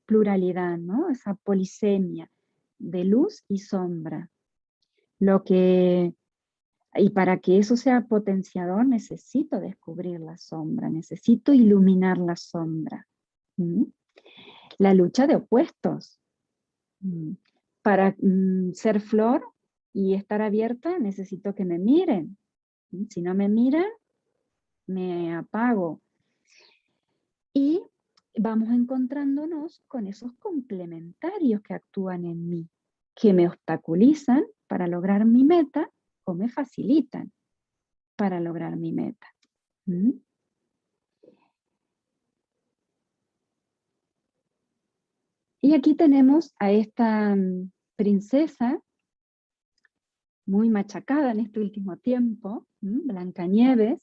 pluralidad, ¿no? Esa polisemia de luz y sombra. Y para que eso sea potenciador, necesito descubrir la sombra, necesito iluminar la sombra. La lucha de opuestos. Para ser flor y estar abierta, necesito que me miren. Si no me miran, me apago. Y vamos encontrándonos con esos complementarios que actúan en mí, que me obstaculizan para lograr mi meta o me facilitan para lograr mi meta. Y aquí tenemos a esta princesa, muy machacada en este último tiempo, Blancanieves.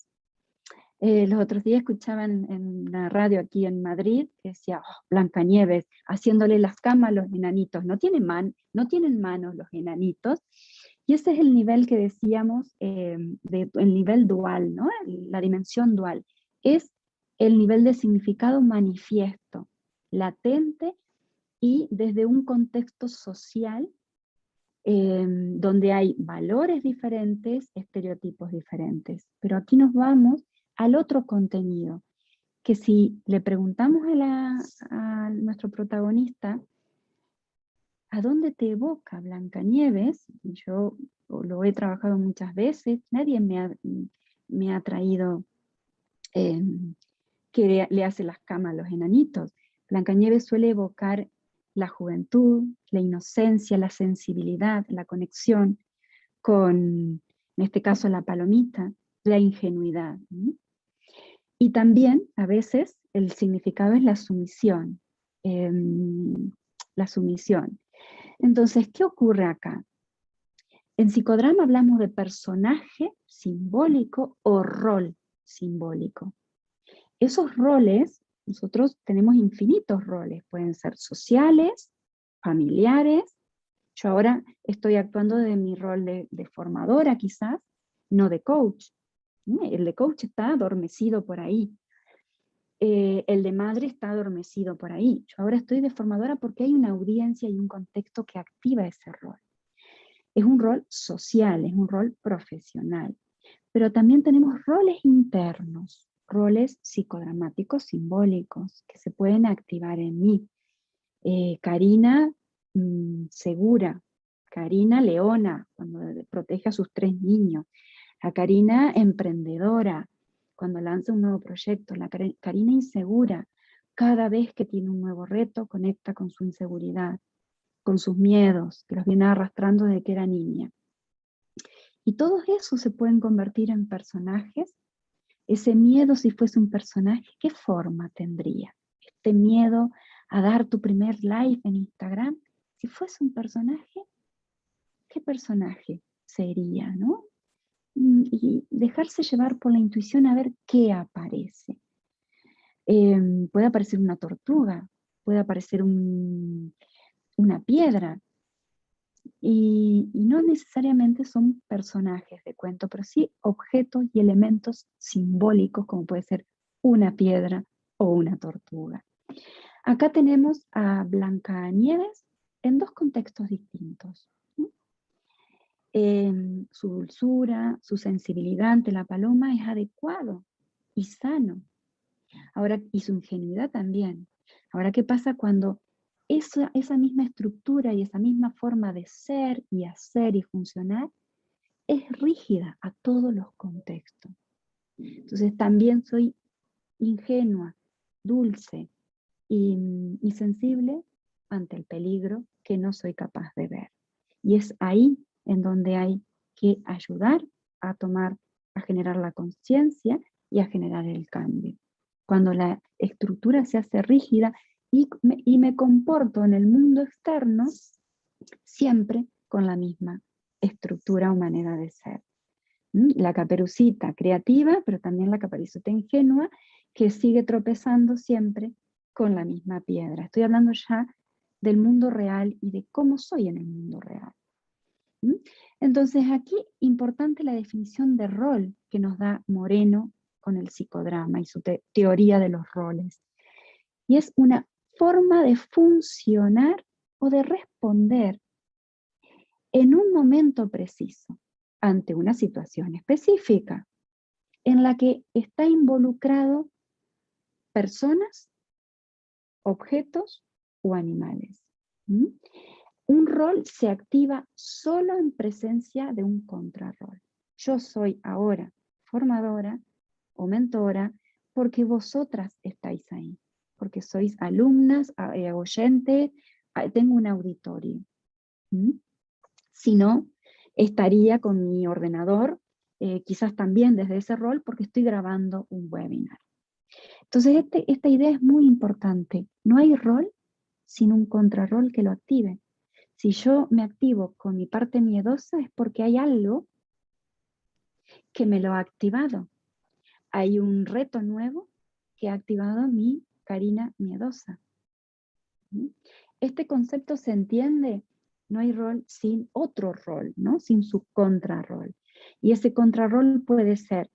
Los otros días escuchaban en la radio aquí en Madrid que decía, oh, Blancanieves, haciéndole las camas a los enanitos. No tienen manos los enanitos. Y ese es el nivel que decíamos, el nivel dual, ¿no? La dimensión dual. Es el nivel de significado manifiesto, latente y desde un contexto social donde hay valores diferentes, estereotipos diferentes. Pero aquí nos vamos al otro contenido, que si le preguntamos a nuestro protagonista, ¿a dónde te evoca Blancanieves? Yo lo he trabajado muchas veces, nadie me ha traído que le hace las camas a los enanitos. Blancanieves suele evocar la juventud, la inocencia, la sensibilidad, la conexión con, en este caso, la palomita, la ingenuidad. Y también, a veces, el significado es la sumisión. La sumisión. Entonces, ¿qué ocurre acá? En psicodrama hablamos de personaje simbólico o rol simbólico. Esos roles, nosotros tenemos infinitos roles, pueden ser sociales, familiares. Yo ahora estoy actuando de mi rol de formadora quizás, no de coach. El de coach está adormecido por ahí. El de madre está adormecido por ahí. Yo ahora estoy de formadora porque hay una audiencia y un contexto que activa ese rol. Es un rol social, es un rol profesional. Pero también tenemos roles internos, roles psicodramáticos simbólicos que se pueden activar en mí. Karina segura, Karina leona, cuando protege a sus 3 niños, la Karina emprendedora, cuando lanza un nuevo proyecto, la Karina insegura, cada vez que tiene un nuevo reto conecta con su inseguridad, con sus miedos, que los viene arrastrando desde que era niña. Y todos esos se pueden convertir en personajes. Ese miedo, si fuese un personaje, ¿qué forma tendría? Este miedo a dar tu primer live en Instagram, si fuese un personaje, ¿qué personaje sería, no? Y dejarse llevar por la intuición a ver qué aparece. Puede aparecer una tortuga, puede aparecer una piedra, y no necesariamente son personajes de cuento, pero sí objetos y elementos simbólicos, como puede ser una piedra o una tortuga. Acá tenemos a Blancanieves en 2 contextos distintos. Su dulzura, su sensibilidad ante la paloma es adecuado y sano. Ahora, y su ingenuidad también. Ahora, ¿qué pasa cuando esa misma estructura y esa misma forma de ser y hacer y funcionar es rígida a todos los contextos? Entonces también soy ingenua, dulce y sensible ante el peligro que no soy capaz de ver. Y es ahí en donde hay que ayudar a generar la conciencia y a generar el cambio. Cuando la estructura se hace rígida y me comporto en el mundo externo siempre con la misma estructura o manera de ser. La Caperucita creativa, pero también la Caperucita ingenua, que sigue tropezando siempre con la misma piedra. Estoy hablando ya del mundo real y de cómo soy en el mundo real. Entonces aquí, importante la definición de rol que nos da Moreno con el psicodrama y su teoría de los roles. Y es una forma de funcionar o de responder en un momento preciso, ante una situación específica, en la que está involucrado personas, objetos o animales. Un rol se activa solo en presencia de un contrarrol. Yo soy ahora formadora o mentora porque vosotras estáis ahí, porque sois alumnas, oyentes, tengo un auditorio. Si no, estaría con mi ordenador, quizás también desde ese rol, porque estoy grabando un webinar. Entonces esta idea es muy importante. No hay rol sin un contrarrol que lo active. Si yo me activo con mi parte miedosa es porque hay algo que me lo ha activado. Hay un reto nuevo que ha activado mi Karina miedosa. Este concepto se entiende, no hay rol sin otro rol, ¿no? Sin su contrarrol. Y ese contrarrol puede ser,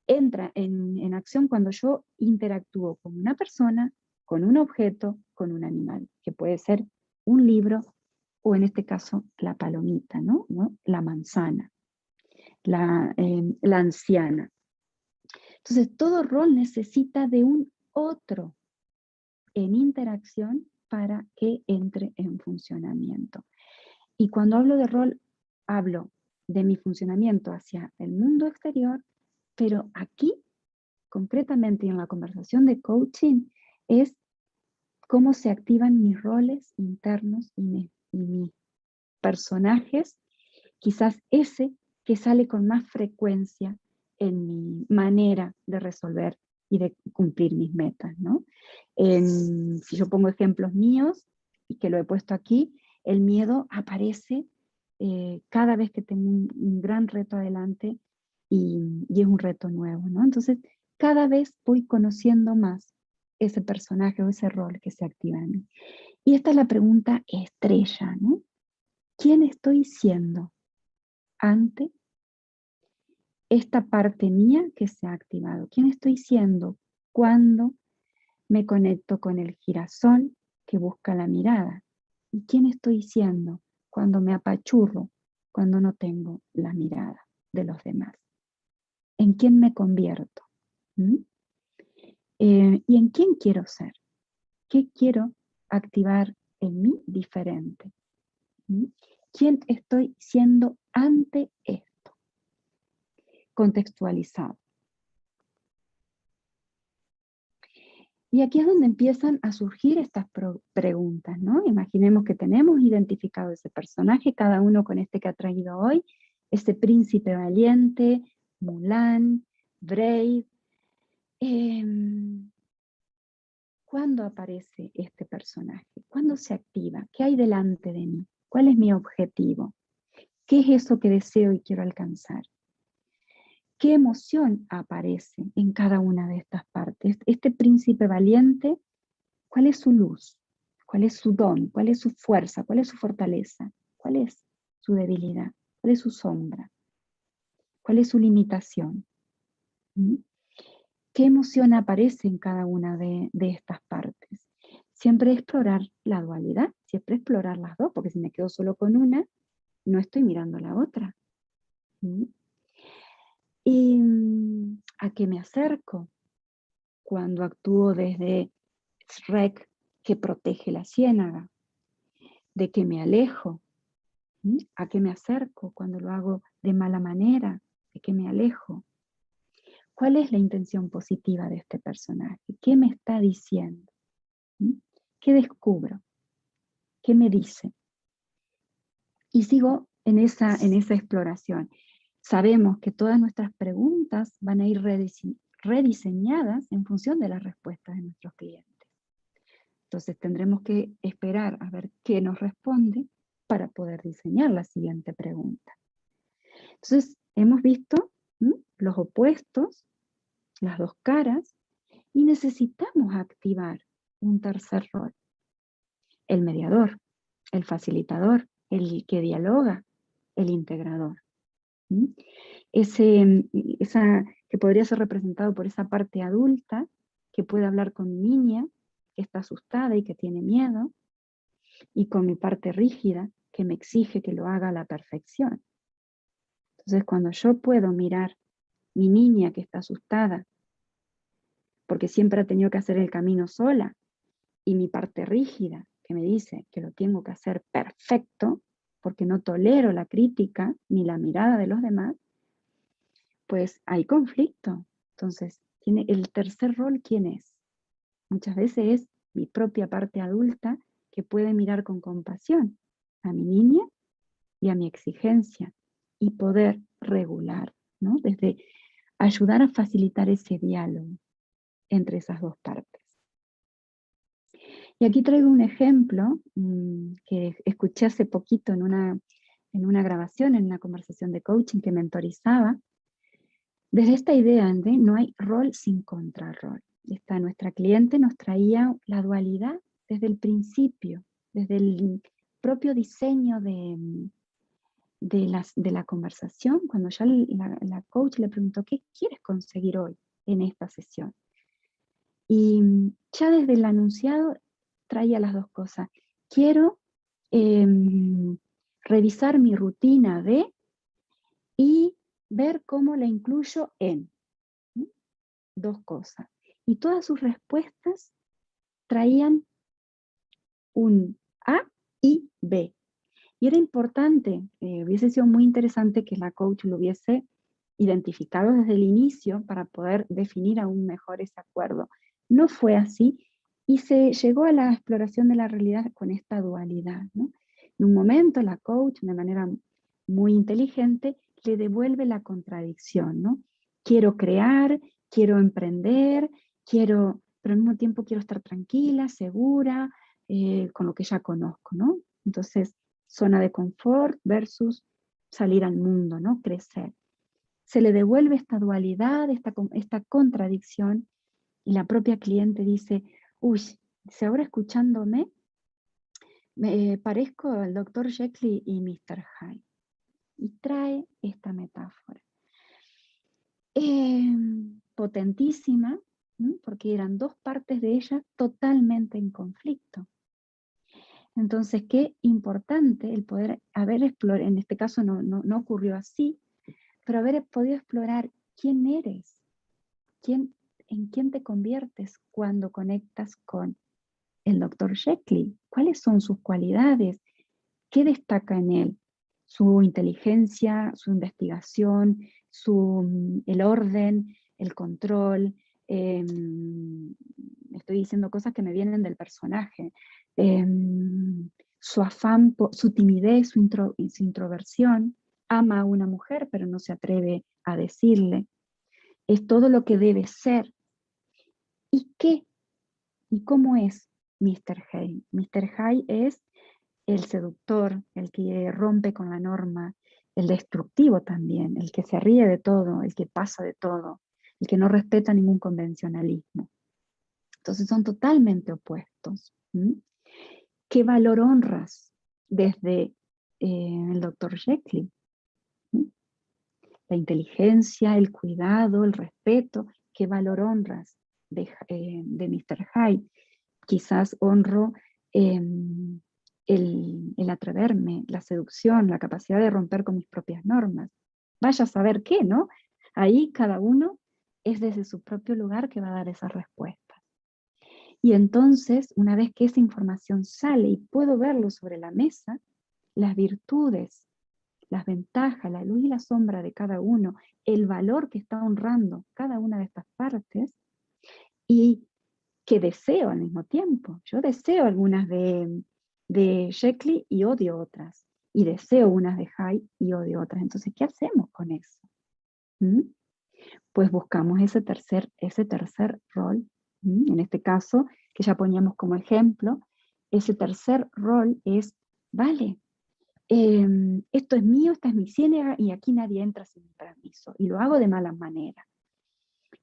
entra en acción cuando yo interactúo con una persona, con un objeto, con un animal, que puede ser un libro o en este caso la palomita, ¿no? La manzana, la anciana. Entonces todo rol necesita de un otro en interacción para que entre en funcionamiento. Y cuando hablo de rol, hablo de mi funcionamiento hacia el mundo exterior, pero aquí, concretamente en la conversación de coaching, es cómo se activan mis roles internos y mis personajes, quizás ese que sale con más frecuencia en mi manera de resolver y de cumplir mis metas, ¿no? Si yo pongo ejemplos míos, y que lo he puesto aquí, el miedo aparece cada vez que tengo un gran reto adelante y es un reto nuevo, ¿no? Entonces, cada vez voy conociendo más ese personaje o ese rol que se activa en mí. Y esta es la pregunta estrella, ¿no? ¿Quién estoy siendo ante esta parte mía que se ha activado? ¿Quién estoy siendo cuando me conecto con el girasol que busca la mirada? ¿Y quién estoy siendo cuando me apachurro, cuando no tengo la mirada de los demás? ¿En quién me convierto? ¿Y en quién quiero ser? ¿Qué quiero activar en mí diferente? ¿Quién estoy siendo ante esto? Contextualizado. Y aquí es donde empiezan a surgir estas preguntas, ¿no? Imaginemos que tenemos identificado ese personaje, cada uno con este que ha traído hoy, ese príncipe valiente, Mulan, Brave. ¿Cuándo aparece este personaje? ¿Cuándo se activa? ¿Qué hay delante de mí? ¿Cuál es mi objetivo? ¿Qué es eso que deseo y quiero alcanzar? ¿Qué emoción aparece en cada una de estas partes? Este príncipe valiente, ¿cuál es su luz? ¿Cuál es su don? ¿Cuál es su fuerza? ¿Cuál es su fortaleza? ¿Cuál es su debilidad? ¿Cuál es su sombra? ¿Cuál es su limitación? ¿Qué emoción aparece en cada una de estas partes? Siempre explorar la dualidad, siempre explorar las dos, porque si me quedo solo con una, no estoy mirando la otra. ¿Y a qué me acerco cuando actúo desde Shrek que protege la ciénaga? ¿De qué me alejo? ¿A qué me acerco cuando lo hago de mala manera? ¿De qué me alejo? ¿Cuál es la intención positiva de este personaje? ¿Qué me está diciendo? ¿Qué descubro? ¿Qué me dice? Y sigo en esa exploración. Sabemos que todas nuestras preguntas van a ir rediseñadas en función de las respuestas de nuestros clientes. Entonces tendremos que esperar a ver qué nos responde para poder diseñar la siguiente pregunta. Entonces hemos visto los opuestos, las dos caras, y necesitamos activar un tercer rol. El mediador, el facilitador, el que dialoga, el integrador. Que podría ser representado por esa parte adulta que puede hablar con mi niña, que está asustada y que tiene miedo, y con mi parte rígida, que me exige que lo haga a la perfección. Entonces, cuando yo puedo mirar mi niña que está asustada, porque siempre ha tenido que hacer el camino sola, y mi parte rígida, que me dice que lo tengo que hacer perfecto, porque no tolero la crítica ni la mirada de los demás, pues hay conflicto. Entonces, el tercer rol, ¿quién es? Muchas veces es mi propia parte adulta que puede mirar con compasión a mi niña y a mi exigencia y poder regular, ¿no? Desde ayudar a facilitar ese diálogo entre esas dos partes. Y aquí traigo un ejemplo que escuché hace poquito en una grabación, en una conversación de coaching que mentorizaba, desde esta idea de no hay rol sin contrarrol. Nuestra cliente nos traía la dualidad desde el principio, desde el propio diseño de la conversación, cuando ya la coach le preguntó, ¿qué quieres conseguir hoy en esta sesión? Y ya desde el anunciado traía las dos cosas. Quiero revisar mi rutina y ver cómo la incluyo en dos cosas. Y todas sus respuestas traían un A y B. Y era importante, hubiese sido muy interesante que la coach lo hubiese identificado desde el inicio para poder definir aún mejor ese acuerdo. No fue así y se llegó a la exploración de la realidad con esta dualidad, ¿no? En un momento la coach, de manera muy inteligente, le devuelve la contradicción, ¿no? Quiero crear, quiero emprender, pero al mismo tiempo quiero estar tranquila, segura, con lo que ya conozco, ¿no? Entonces, zona de confort versus salir al mundo, ¿no? Crecer. Se le devuelve esta dualidad, esta contradicción, y la propia cliente dice, uy, si ahora escuchándome, me parezco al Dr. Jekyll y Mr. Hyde. Y trae esta metáfora. Potentísima, porque eran dos partes de ella totalmente en conflicto. Entonces, qué importante el poder haber explorado, en este caso no ocurrió así, pero haber podido explorar quién eres, en quién te conviertes cuando conectas con el Dr. Jekyll, cuáles son sus cualidades, qué destaca en él, su inteligencia, su investigación, el orden, el control. Estoy diciendo cosas que me vienen del personaje. Su afán, su timidez, su introversión. Ama a una mujer, pero no se atreve a decirle. Es todo lo que debe ser. ¿Y qué? ¿Y cómo es Mr. Hyde? Mr. Hyde es el seductor, el que rompe con la norma, el destructivo también, el que se ríe de todo, el que pasa de todo, el que no respeta ningún convencionalismo. Entonces son totalmente opuestos. ¿Qué valor honras desde el Dr. Jekyll? La inteligencia, el cuidado, el respeto. ¿Qué valor honras de Mr. Hyde? Quizás honro el atreverme, la seducción, la capacidad de romper con mis propias normas. Vaya a saber qué, ¿no? Ahí cada uno es desde su propio lugar que va a dar esas respuestas. Y entonces, una vez que esa información sale y puedo verlo sobre la mesa, las virtudes, las ventajas, la luz y la sombra de cada uno, el valor que está honrando cada una de estas partes, y que deseo al mismo tiempo. Yo deseo algunas de Jekyll y odio otras. Y deseo unas de Hyde y odio otras. Entonces, ¿qué hacemos con eso? Pues buscamos ese tercer rol. En este caso, que ya poníamos como ejemplo, ese tercer rol es, vale, esto es mío, esta es mi ciénaga y aquí nadie entra sin mi permiso. Y lo hago de mala manera.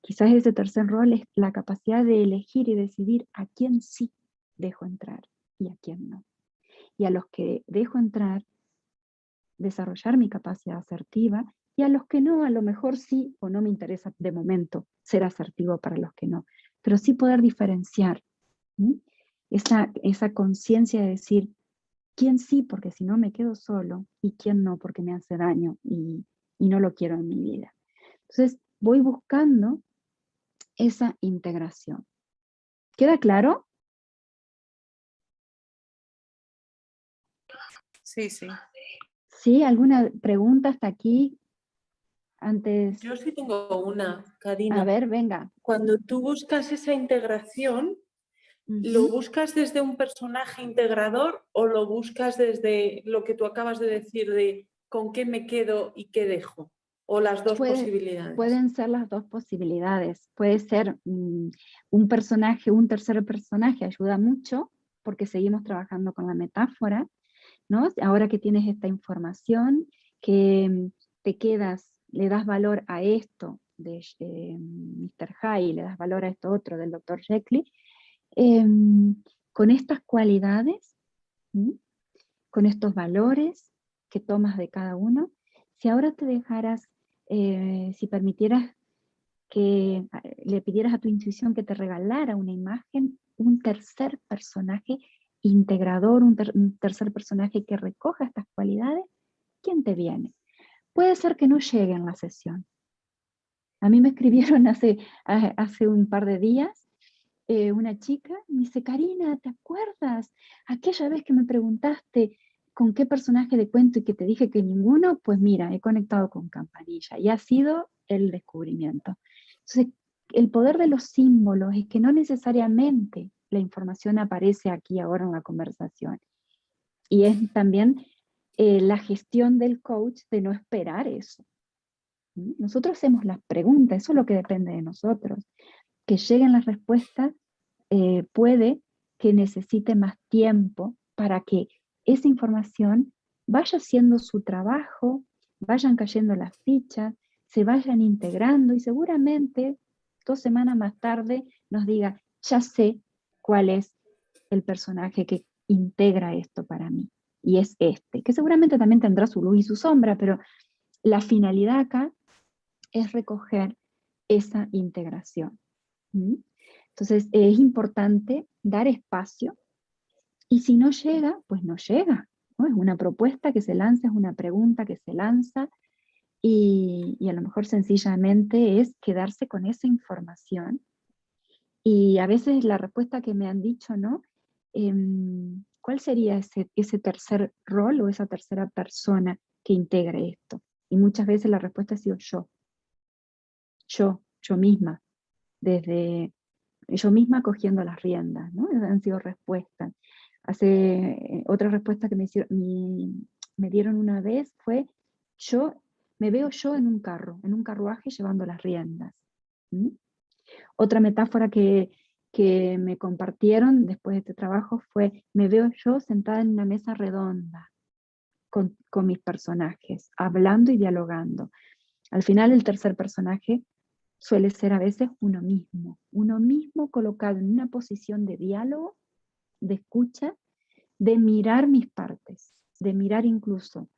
Quizás ese tercer rol es la capacidad de elegir y decidir a quién sí dejo entrar y a quién no. Y a los que dejo entrar, desarrollar mi capacidad asertiva, y a los que no, a lo mejor sí o no me interesa de momento ser asertivo para los que no. Pero sí poder diferenciar esa conciencia de decir quién sí, porque si no me quedo solo, y quién no, porque me hace daño y no lo quiero en mi vida. Entonces voy buscando esa integración. ¿Queda claro? Sí, sí. ¿Sí? ¿Alguna pregunta hasta aquí? Antes. Yo sí tengo una, Karina. A ver, venga. Cuando tú buscas esa integración, ¿lo buscas desde un personaje integrador o lo buscas desde lo que tú acabas de decir de con qué me quedo y qué dejo? ¿O las dos posibilidades? Pueden ser las dos posibilidades. Puede ser un personaje, un tercer personaje ayuda mucho, porque seguimos trabajando con la metáfora, ¿no? Ahora que tienes esta información, que te quedas, le das valor a esto de Mr. Hyde, le das valor a esto otro del Dr. Jekyll, con estas cualidades, ¿sí? Con estos valores que tomas de cada uno, si ahora te dejaras, si permitieras que le pidieras a tu intuición que te regalara una imagen, un tercer personaje integrador, un tercer personaje que recoja estas cualidades, ¿quién te viene? Puede ser que no llegue en la sesión. A mí me escribieron hace un par de días una chica, me dice, Karina, ¿te acuerdas? Aquella vez que me preguntaste con qué personaje de cuento y que te dije que ninguno, pues mira, he conectado con Campanilla y ha sido el descubrimiento. Entonces, el poder de los símbolos es que no necesariamente la información aparece aquí ahora en la conversación. Y es también la gestión del coach de no esperar eso. Nosotros hacemos las preguntas, eso es lo que depende de nosotros. Que lleguen las respuestas puede que necesite más tiempo para que esa información vaya haciendo su trabajo, vayan cayendo las fichas, se vayan integrando y seguramente 2 semanas más tarde nos diga, ya sé cuál es el personaje que integra esto para mí. Y es este, que seguramente también tendrá su luz y su sombra, pero la finalidad acá es recoger esa integración. Entonces es importante dar espacio y si no llega, pues no llega, ¿no? Es una propuesta que se lanza, es una pregunta que se lanza y a lo mejor sencillamente es quedarse con esa información y a veces la respuesta que me han dicho, ¿no? ¿Cuál sería ese tercer rol o esa tercera persona que integre esto? Y muchas veces la respuesta ha sido yo misma, desde yo misma cogiendo las riendas, ¿no? Han sido respuestas. Otra respuesta que me dieron una vez fue, me veo yo en un carruaje llevando las riendas. ¿Mm? Otra metáfora que me compartieron después de este trabajo fue, me veo yo sentada en una mesa redonda con mis personajes, hablando y dialogando. Al final el tercer personaje suele ser a veces uno mismo colocado en una posición de diálogo, de escucha, de mirar mis partes, de mirar incluso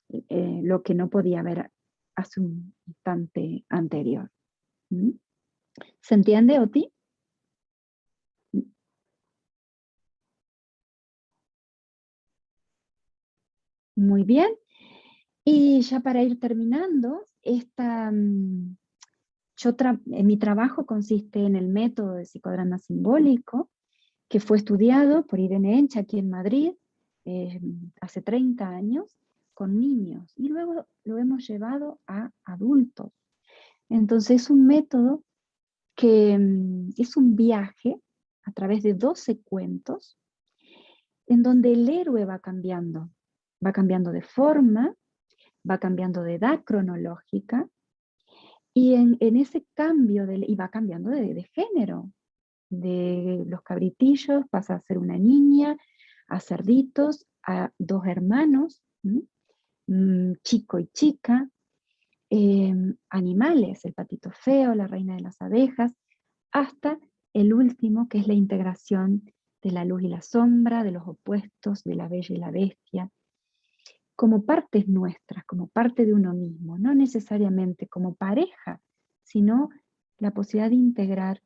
lo que no podía ver hace un instante anterior. ¿Mm? ¿Se entiende, Oti? Muy bien. Y ya para ir terminando, mi trabajo consiste en el método de psicodrama simbólico, que fue estudiado por Irene Encha aquí en Madrid hace 30 años con niños y luego lo hemos llevado a adultos. Entonces es un método que es un viaje a través de 12 cuentos en donde el héroe va cambiando de forma, va cambiando de edad cronológica y en ese cambio y va cambiando de género. De los cabritillos pasa a ser una niña, a cerditos, a 2 hermanos, chico y chica, animales, el patito feo, la reina de las abejas, hasta el último que es la integración de la luz y la sombra, de los opuestos, de la bella y la bestia, como partes nuestras, como parte de uno mismo, no necesariamente como pareja, sino la posibilidad de integrar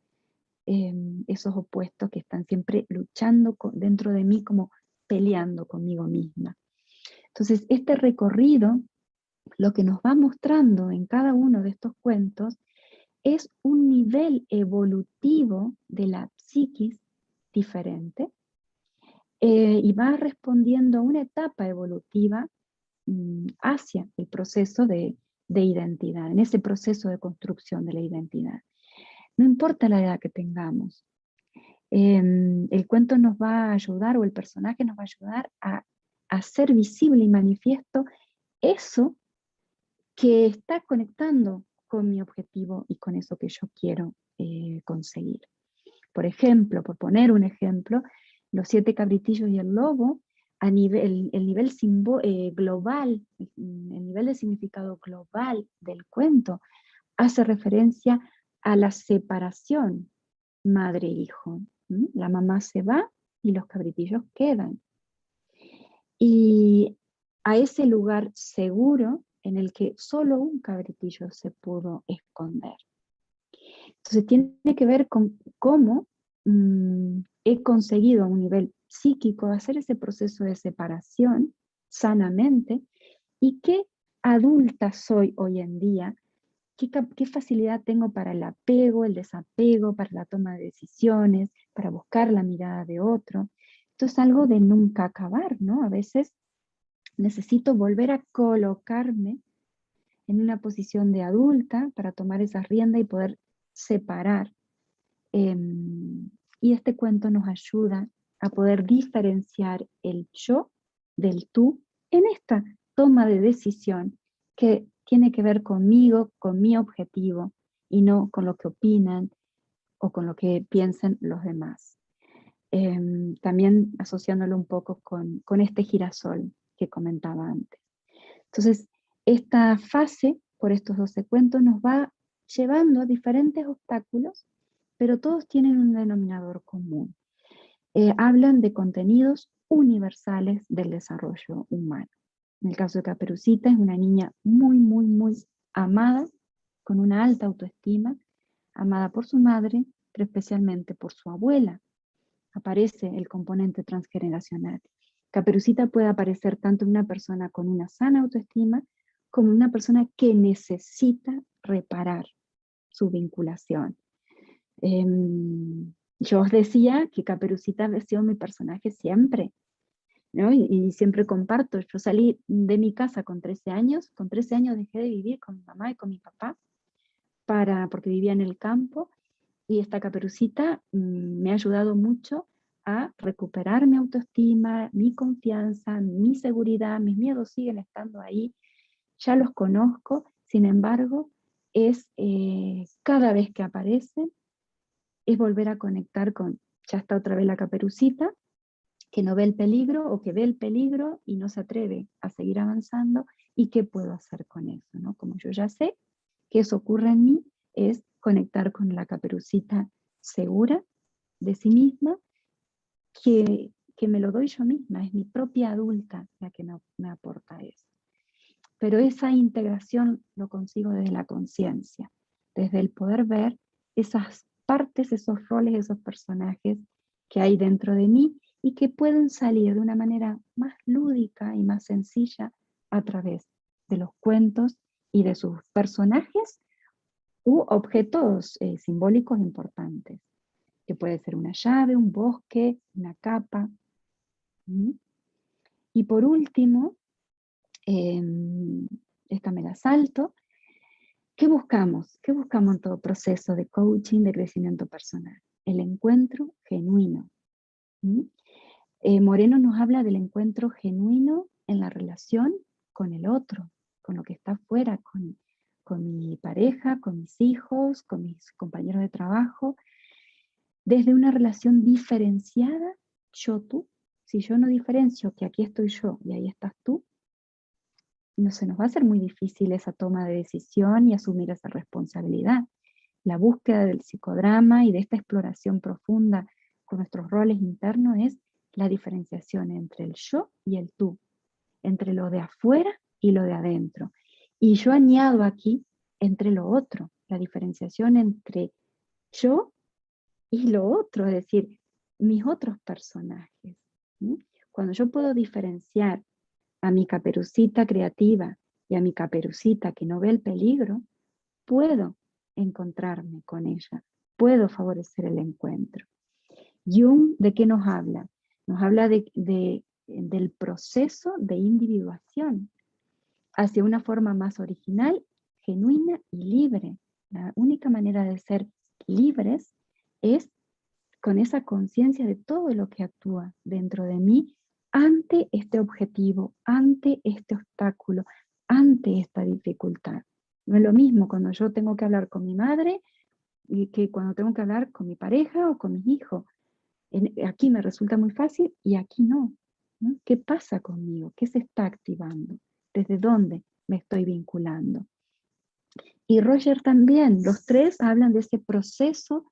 esos opuestos que están siempre luchando dentro de mí, como peleando conmigo misma. Entonces, este recorrido, lo que nos va mostrando en cada uno de estos cuentos, es un nivel evolutivo de la psiquis diferente, y va respondiendo a una etapa evolutiva hacia el proceso de identidad, en ese proceso de construcción de la identidad. No importa la edad que tengamos, el cuento nos va a ayudar, o el personaje nos va a ayudar a hacer visible y manifiesto eso que está conectando con mi objetivo y con eso que yo quiero conseguir. Por ejemplo, por poner un ejemplo, los 7 cabritillos y el lobo, el nivel global, el nivel de significado global del cuento, hace referencia a la separación madre-hijo. La mamá se va y los cabritillos quedan. Y a ese lugar seguro en el que solo un cabritillo se pudo esconder. Entonces tiene que ver con cómo he conseguido a un nivel psíquico hacer ese proceso de separación sanamente, y qué adulta soy hoy en día, qué facilidad tengo para el apego, el desapego, para la toma de decisiones, para buscar la mirada de otro. Esto es algo de nunca acabar, ¿no? A veces necesito volver a colocarme en una posición de adulta para tomar esa rienda y poder separar. Y este cuento nos ayuda a poder diferenciar el yo del tú en esta toma de decisión que tiene que ver conmigo, con mi objetivo, y no con lo que opinan o con lo que piensen los demás. También asociándolo un poco con este girasol que comentaba antes. Entonces, esta fase, por estos 12 cuentos, nos va llevando a diferentes obstáculos, pero todos tienen un denominador común. Hablan de contenidos universales del desarrollo humano. En el caso de Caperucita, es una niña muy, muy, muy amada, con una alta autoestima, amada por su madre, pero especialmente por su abuela. Aparece el componente transgeneracional. Caperucita puede aparecer tanto en una persona con una sana autoestima, como en una persona que necesita reparar su vinculación. Yo os decía que Caperucita ha sido mi personaje siempre, ¿no? Y siempre comparto. Yo salí de mi casa con 13 años dejé de vivir con mi mamá y con mi papá, porque vivía en el campo, y esta Caperucita me ha ayudado mucho a recuperar mi autoestima, mi confianza, mi seguridad. Mis miedos siguen estando ahí, ya los conozco, sin embargo, es cada vez que aparecen, es volver a conectar con, ya está otra vez la Caperucita, que no ve el peligro o que ve el peligro y no se atreve a seguir avanzando, y qué puedo hacer con eso, ¿no? Como yo ya sé que eso ocurre en mí, es conectar con la Caperucita segura de sí misma, que me lo doy yo misma, es mi propia adulta la que me aporta eso. Pero esa integración lo consigo desde la conciencia, desde el poder ver esas partes, esos roles, esos personajes que hay dentro de mí y que pueden salir de una manera más lúdica y más sencilla a través de los cuentos y de sus personajes u objetos simbólicos importantes, que puede ser una llave, un bosque, una capa. Y por último, esta me la salto. ¿Qué buscamos? ¿Qué buscamos en todo proceso de coaching, de crecimiento personal? El encuentro genuino. Moreno nos habla del encuentro genuino en la relación con el otro, con lo que está afuera, con mi pareja, con mis hijos, con mis compañeros de trabajo, desde una relación diferenciada, yo-tú. Si yo no diferencio que aquí estoy yo y ahí estás tú, no se nos va a hacer muy difícil esa toma de decisión y asumir esa responsabilidad. La búsqueda del psicodrama y de esta exploración profunda con nuestros roles internos es la diferenciación entre el yo y el tú, entre lo de afuera y lo de adentro. Y yo añado aquí entre lo otro, la diferenciación entre yo y lo otro, es decir, mis otros personajes. Cuando yo puedo diferenciar a mi Caperucita creativa y a mi Caperucita que no ve el peligro, puedo encontrarme con ella, puedo favorecer el encuentro. Jung, ¿de qué nos habla? Nos habla del proceso de individuación hacia una forma más original, genuina y libre. La única manera de ser libres es con esa conciencia de todo lo que actúa dentro de mí ante este objetivo, ante este obstáculo, ante esta dificultad. No es lo mismo cuando yo tengo que hablar con mi madre y que cuando tengo que hablar con mi pareja o con mis hijos. Aquí me resulta muy fácil y aquí no, ¿no? ¿Qué pasa conmigo? ¿Qué se está activando? ¿Desde dónde me estoy vinculando? Y Roger también, los tres hablan de ese proceso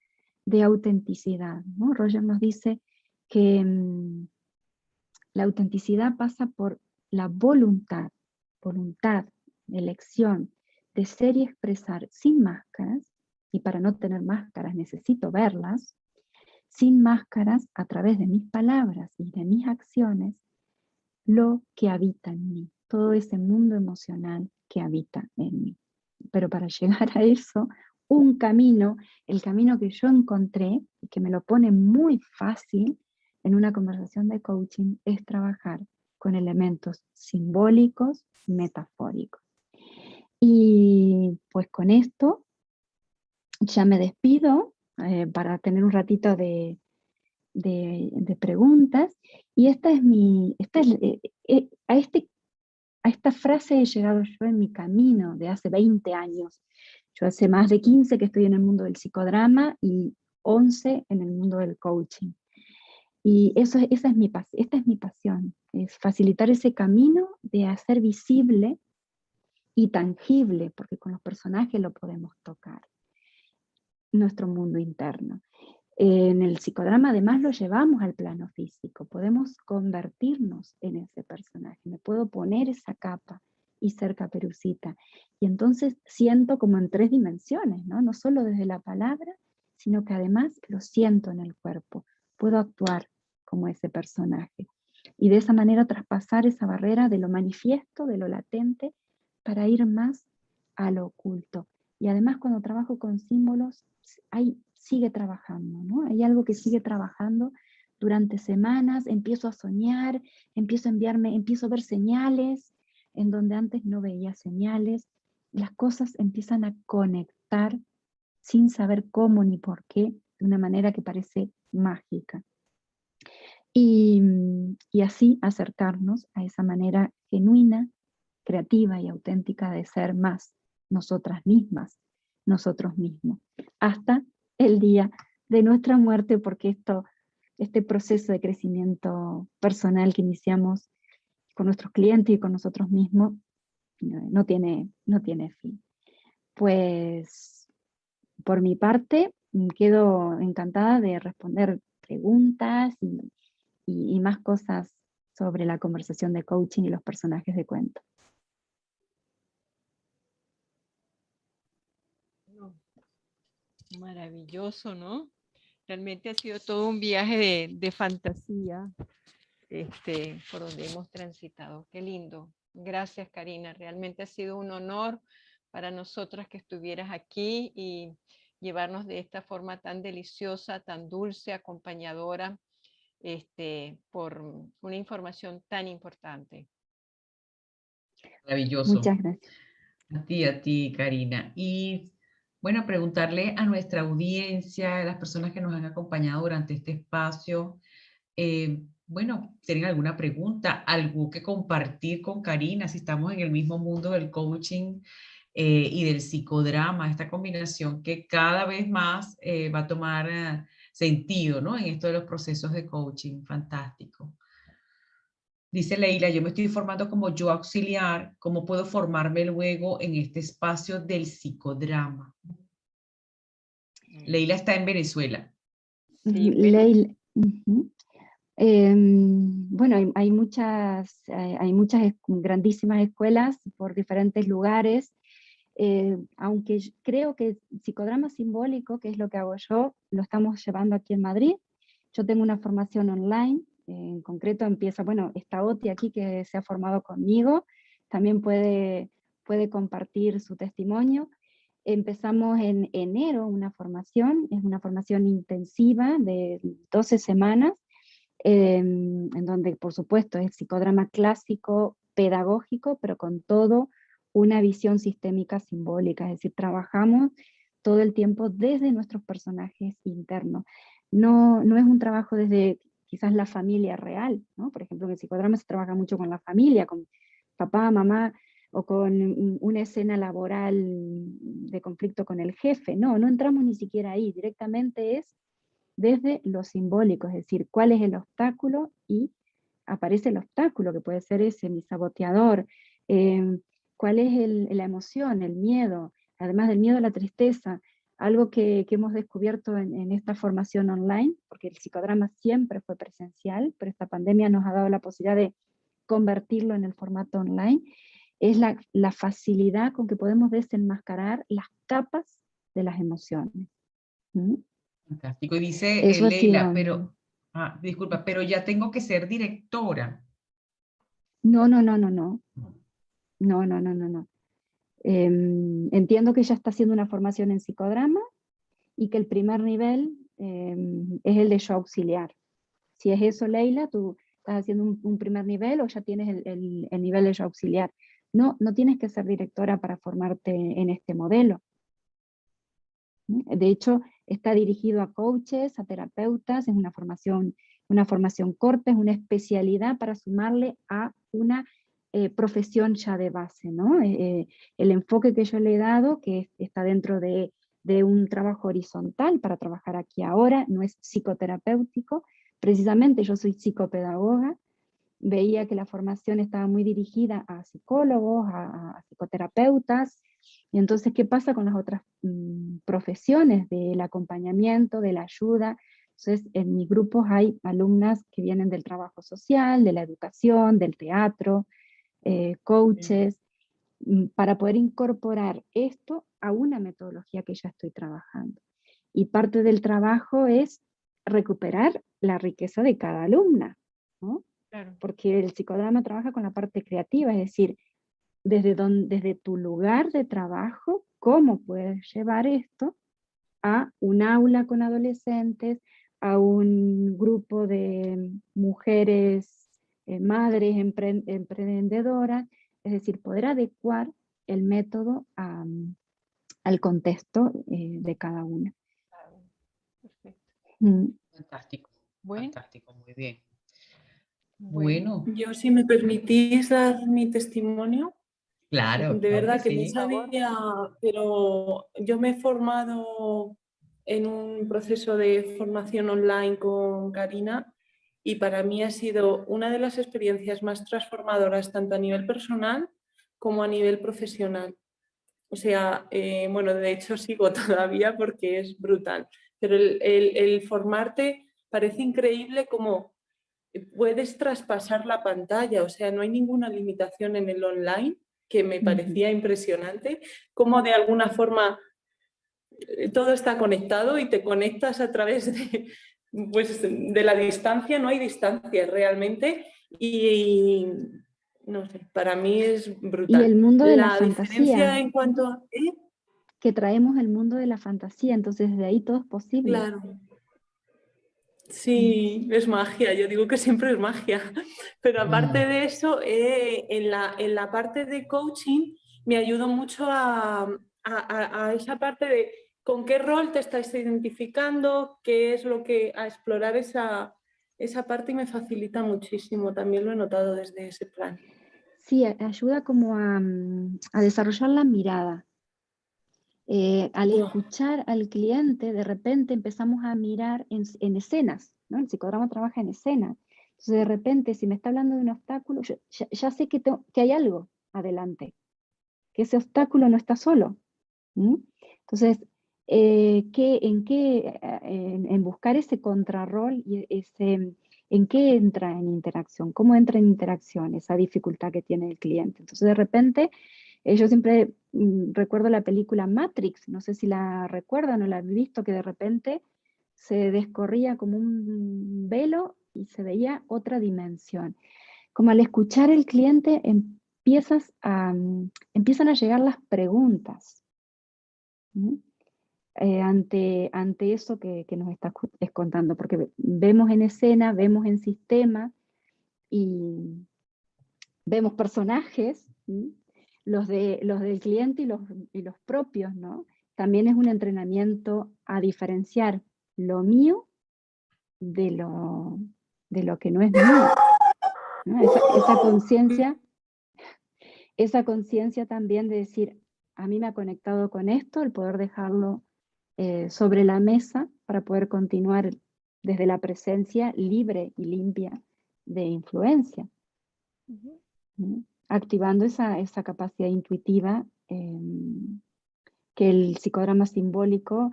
de autenticidad, ¿no? Roger nos dice que la autenticidad pasa por la voluntad, elección de ser y expresar sin máscaras, y para no tener máscaras necesito verlas, sin máscaras a través de mis palabras y de mis acciones, lo que habita en mí, todo ese mundo emocional que habita en mí. Pero para llegar a eso, un camino, el camino que yo encontré y que me lo pone muy fácil en una conversación de coaching, es trabajar con elementos simbólicos, metafóricos. Y pues con esto ya me despido para tener un ratito de preguntas, y esta es a esta frase he llegado yo en mi camino de hace 20 años. Yo hace más de 15 que estoy en el mundo del psicodrama y 11 en el mundo del coaching. Y esta es mi pasión, es facilitar ese camino de hacer visible y tangible, porque con los personajes lo podemos tocar, nuestro mundo interno. En el psicodrama además lo llevamos al plano físico, podemos convertirnos en ese personaje, me puedo poner esa capa y ser Caperucita. Y entonces siento como en 3 dimensiones, ¿no? No solo desde la palabra, sino que además lo siento en el cuerpo, puedo actuar como ese personaje. Y de esa manera traspasar esa barrera de lo manifiesto, de lo latente, para ir más a lo oculto. Y además cuando trabajo con símbolos, sigue trabajando, ¿no? Hay algo que sigue trabajando durante semanas, empiezo a soñar, empiezo a ver señales, en donde antes no veía señales, las cosas empiezan a conectar sin saber cómo ni por qué, de una manera que parece mágica. Y así acercarnos a esa manera genuina, creativa y auténtica de ser más nosotras mismas, nosotros mismos, hasta el día de nuestra muerte, porque este proceso de crecimiento personal que iniciamos con nuestros clientes y con nosotros mismos no tiene fin. Pues por mi parte quedo encantada de responder preguntas y más cosas sobre la conversación de coaching y los personajes de cuento. Maravilloso, ¿no? Realmente ha sido todo un viaje de fantasía por donde hemos transitado. Qué lindo. Gracias, Karina. Realmente ha sido un honor para nosotras que estuvieras aquí y llevarnos de esta forma tan deliciosa, tan dulce, acompañadora, por una información tan importante. Maravilloso. Muchas gracias. A ti, Karina. Y bueno, preguntarle a nuestra audiencia, a las personas que nos han acompañado durante este espacio, bueno, ¿tienen alguna pregunta, algo que compartir con Karina? Si estamos en el mismo mundo del coaching y del psicodrama, esta combinación que cada vez más va a tomar sentido, ¿no? En esto de los procesos de coaching, fantástico. Dice Leila, yo me estoy formando como yo auxiliar, ¿cómo puedo formarme luego en este espacio del psicodrama? Leila está en Venezuela. Sí, Leila, bueno, hay muchas grandísimas escuelas por diferentes lugares, aunque creo que psicodrama simbólico, que es lo que hago yo, lo estamos llevando aquí en Madrid. Yo tengo una formación online, en concreto está Oti aquí que se ha formado conmigo, también puede compartir su testimonio. Empezamos en enero una formación, es una formación intensiva de 12 semanas, en donde por supuesto es psicodrama clásico, pedagógico, pero con todo una visión sistémica simbólica, es decir, trabajamos todo el tiempo desde nuestros personajes internos. No es un trabajo desde quizás la familia real, ¿no? Por ejemplo, en el psicodrama se trabaja mucho con la familia, con papá, mamá, o con una escena laboral de conflicto con el jefe. No, no entramos ni siquiera ahí, directamente es desde lo simbólico, es decir, cuál es el obstáculo y aparece el obstáculo, que puede ser ese, mi saboteador, cuál es la emoción, el miedo, además del miedo, la tristeza, algo que hemos descubierto en esta formación online, porque el psicodrama siempre fue presencial, pero esta pandemia nos ha dado la posibilidad de convertirlo en el formato online, es la facilidad con que podemos desenmascarar las capas de las emociones. ¿Mm? Fantástico. Y dice Eso ha Leila, sido... pero, disculpa, pero ya tengo que ser directora. No, no, no, no, no. No, no, no, no, no. Entiendo que ella está haciendo una formación en psicodrama y que el primer nivel es el de show auxiliar. Si es eso, Leila, tú estás haciendo un primer nivel o ya tienes el nivel de show auxiliar. No, no tienes que ser directora para formarte en este modelo. De hecho, está dirigido a coaches, a terapeutas, es una formación corta, es una especialidad para sumarle a una profesión ya de base, ¿no? El enfoque que yo le he dado, que está dentro de un trabajo horizontal para trabajar aquí ahora, no es psicoterapéutico, precisamente yo soy psicopedagoga, veía que la formación estaba muy dirigida a psicólogos, a psicoterapeutas, y entonces, ¿qué pasa con las otras profesiones del acompañamiento, de la ayuda? Entonces, en mis grupos hay alumnas que vienen del trabajo social, de la educación, del teatro, coaches, para poder incorporar esto a una metodología que ya estoy trabajando. Y parte del trabajo es recuperar la riqueza de cada alumna, ¿no? Claro. Porque el psicodrama trabaja con la parte creativa, es decir, desde tu lugar de trabajo, cómo puedes llevar esto a un aula con adolescentes, a un grupo de mujeres, madres emprendedoras, es decir, poder adecuar el método al contexto de cada una. Perfecto. Fantástico, Bueno, fantástico, muy bien. bueno. Bueno, Yo, si me permitís dar mi testimonio, claro, de claro que verdad que no sí. sabía, pero yo me he formado en un proceso de formación online con Karina y para mí ha sido una de las experiencias más transformadoras tanto a nivel personal como a nivel profesional. O sea, bueno, de hecho sigo todavía porque es brutal, pero el formarte parece increíble como puedes traspasar la pantalla, o sea, no hay ninguna limitación en el online, que me parecía impresionante, como de alguna forma todo está conectado y te conectas a través pues, de la distancia, no hay distancia realmente y no sé, para mí es Y brutal. el mundo de la La diferencia fantasía, en cuanto a... que traemos el mundo de la fantasía, entonces desde ahí todo es posible. Claro. Sí, es magia, yo digo que siempre es magia, pero aparte de eso, en la parte de coaching me ayudó mucho a esa parte de con qué rol te estáis identificando, qué es lo que, a explorar esa parte y me facilita muchísimo, también lo he notado desde ese plan. Sí, ayuda como a desarrollar la mirada. Al escuchar al cliente, de repente empezamos a mirar en escenas, ¿no? El psicodrama trabaja en escenas. Entonces, de repente, si me está hablando de un obstáculo, yo ya sé que hay algo adelante, que ese obstáculo no está solo. Entonces, en buscar ese contrarrol y en qué entra en interacción, cómo entra en interacción esa dificultad que tiene el cliente. Entonces, de repente, yo siempre recuerdo la película Matrix, no sé si la recuerdan o la han visto, que de repente se descorría como un velo y se veía otra dimensión. Como al escuchar el cliente empiezan a llegar las preguntas ante eso que nos estás contando, porque vemos en escena, vemos en sistema y vemos personajes, los del cliente y los propios, ¿no? También es un entrenamiento a diferenciar lo mío de lo que no es mío, ¿no? Esa conciencia esa conciencia también de decir, a mí me ha conectado con esto, el poder dejarlo sobre la mesa para poder continuar desde la presencia libre y limpia de influencia. Activando esa capacidad intuitiva que el psicodrama simbólico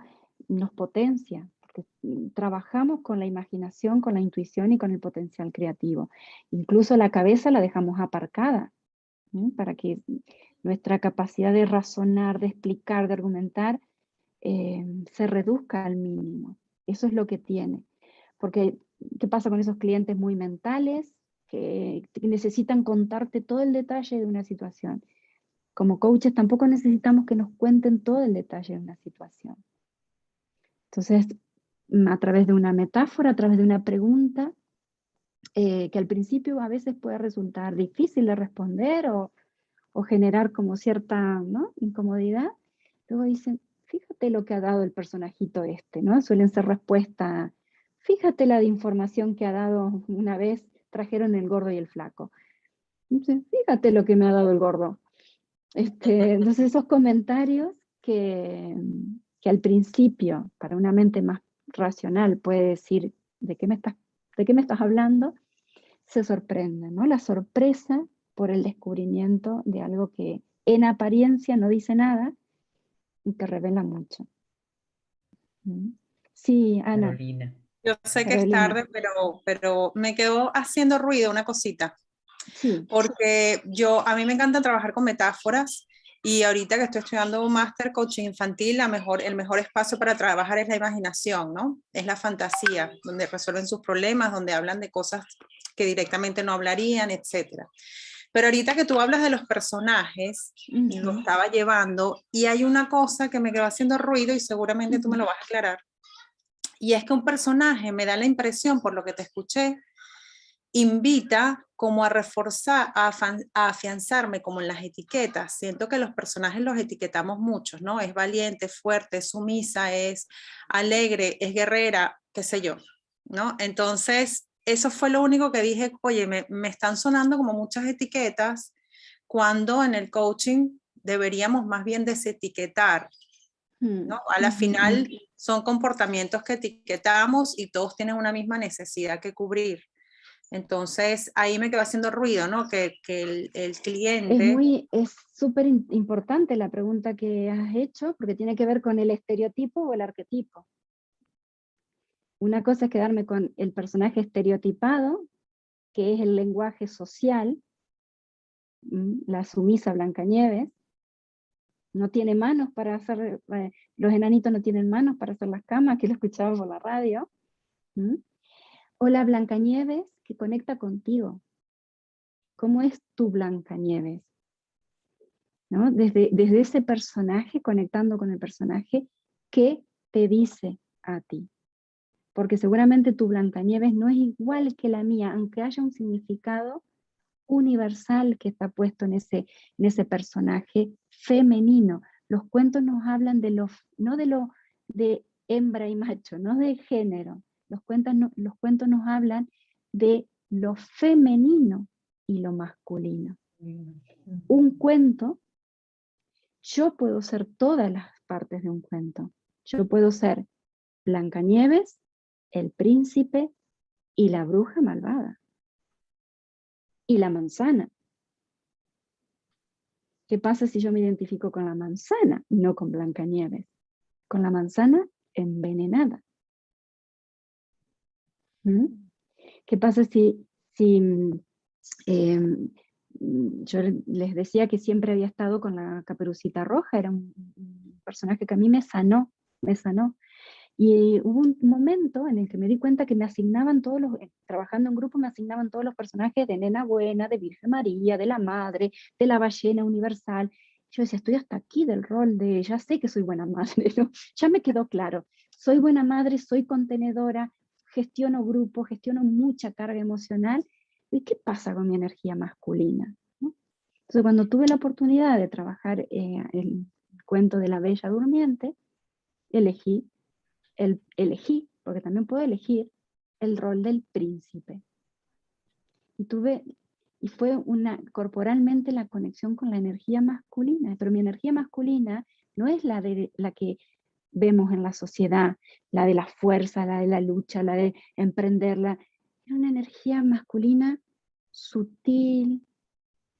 nos potencia, porque trabajamos con la imaginación, con la intuición y con el potencial creativo. Incluso la cabeza la dejamos aparcada, para que nuestra capacidad de razonar, de explicar, de argumentar, se reduzca al mínimo. Eso es lo que tiene. Porque, ¿qué pasa con esos clientes muy mentales que necesitan contarte todo el detalle de una situación? Como coaches tampoco necesitamos que nos cuenten todo el detalle de una situación. Entonces, a través de una metáfora, a través de una pregunta, que al principio a veces puede resultar difícil de responder o generar como cierta, ¿no?, incomodidad, luego dicen, fíjate lo que ha dado el personajito este, ¿no? Suelen ser respuestas, fíjate la de información que ha dado una vez, trajeron el gordo y el flaco. Entonces, fíjate lo que me ha dado el gordo. Entonces esos comentarios que al principio, para una mente más racional, puede decir, ¿de qué me estás hablando?, se sorprenden, ¿no? La sorpresa por el descubrimiento de algo que en apariencia no dice nada y que revela mucho. Sí, Ana. Carolina. Yo sé que es Carolina. tarde, pero me quedó haciendo ruido una cosita. Sí. Porque a mí me encanta trabajar con metáforas y ahorita que estoy estudiando un máster coaching infantil, el mejor espacio para trabajar es la imaginación, ¿no? Es la fantasía, donde resuelven sus problemas, donde hablan de cosas que directamente no hablarían, etc. Pero ahorita que tú hablas de los personajes, lo estaba llevando y hay una cosa que me quedó haciendo ruido y seguramente tú me lo vas a aclarar. Y es que un personaje me da la impresión, por lo que te escuché, invita como a reforzar, a afianzarme como en las etiquetas. Siento que los personajes los etiquetamos muchos, ¿no? Es valiente, fuerte, es sumisa, es alegre, es guerrera, qué sé yo, ¿no? Entonces, eso fue lo único que dije, oye, me están sonando como muchas etiquetas, cuando en el coaching deberíamos más bien desetiquetar, ¿no? A la final son comportamientos que etiquetamos y todos tienen una misma necesidad que cubrir. Entonces, ahí me quedó haciendo ruido, ¿no? Que el cliente... Es súper importante la pregunta que has hecho, porque tiene que ver con el estereotipo o el arquetipo. Una cosa es quedarme con el personaje estereotipado, que es el lenguaje social, la sumisa Blancanieves, no tiene manos para hacer, los enanitos no tienen manos para hacer las camas, que lo escuchaba por la radio, o la Blancanieves que conecta contigo. ¿Cómo es tu Blancanieves? ¿No? Desde ese personaje, conectando con el personaje, ¿qué te dice a ti? Porque seguramente tu Blancanieves no es igual que la mía, aunque haya un significado universal que está puesto en ese personaje femenino. Los cuentos nos hablan no de hembra y macho, no de género. Los cuentos nos hablan de lo femenino y lo masculino. Un cuento, yo puedo ser todas las partes de un cuento. Yo puedo ser Blancanieves, el príncipe y la bruja malvada. Y la manzana. ¿Qué pasa si yo me identifico con la manzana y no con Blancanieves? Con la manzana envenenada. ¿Qué pasa si yo les decía que siempre había estado con la Caperucita Roja? Era un personaje que a mí me sanó. Y hubo un momento en el que me di cuenta que me asignaban trabajando en grupo, me asignaban todos los personajes de Nena Buena, de Virgen María, de la Madre, de la Ballena Universal. Yo decía, estoy hasta aquí del rol de, ya sé que soy buena madre, ¿no? Ya me quedó claro, soy buena madre, soy contenedora, gestiono grupo, gestiono mucha carga emocional. ¿Y qué pasa con mi energía masculina? ¿No? Entonces, cuando tuve la oportunidad de trabajar el cuento de la Bella Durmiente, elegí, porque también puedo elegir, el rol del príncipe. Y tuve y fue corporalmente la conexión con la energía masculina, pero mi energía masculina no es la que vemos en la sociedad, la de la fuerza, la de la lucha, la de emprenderla. Era una energía masculina sutil,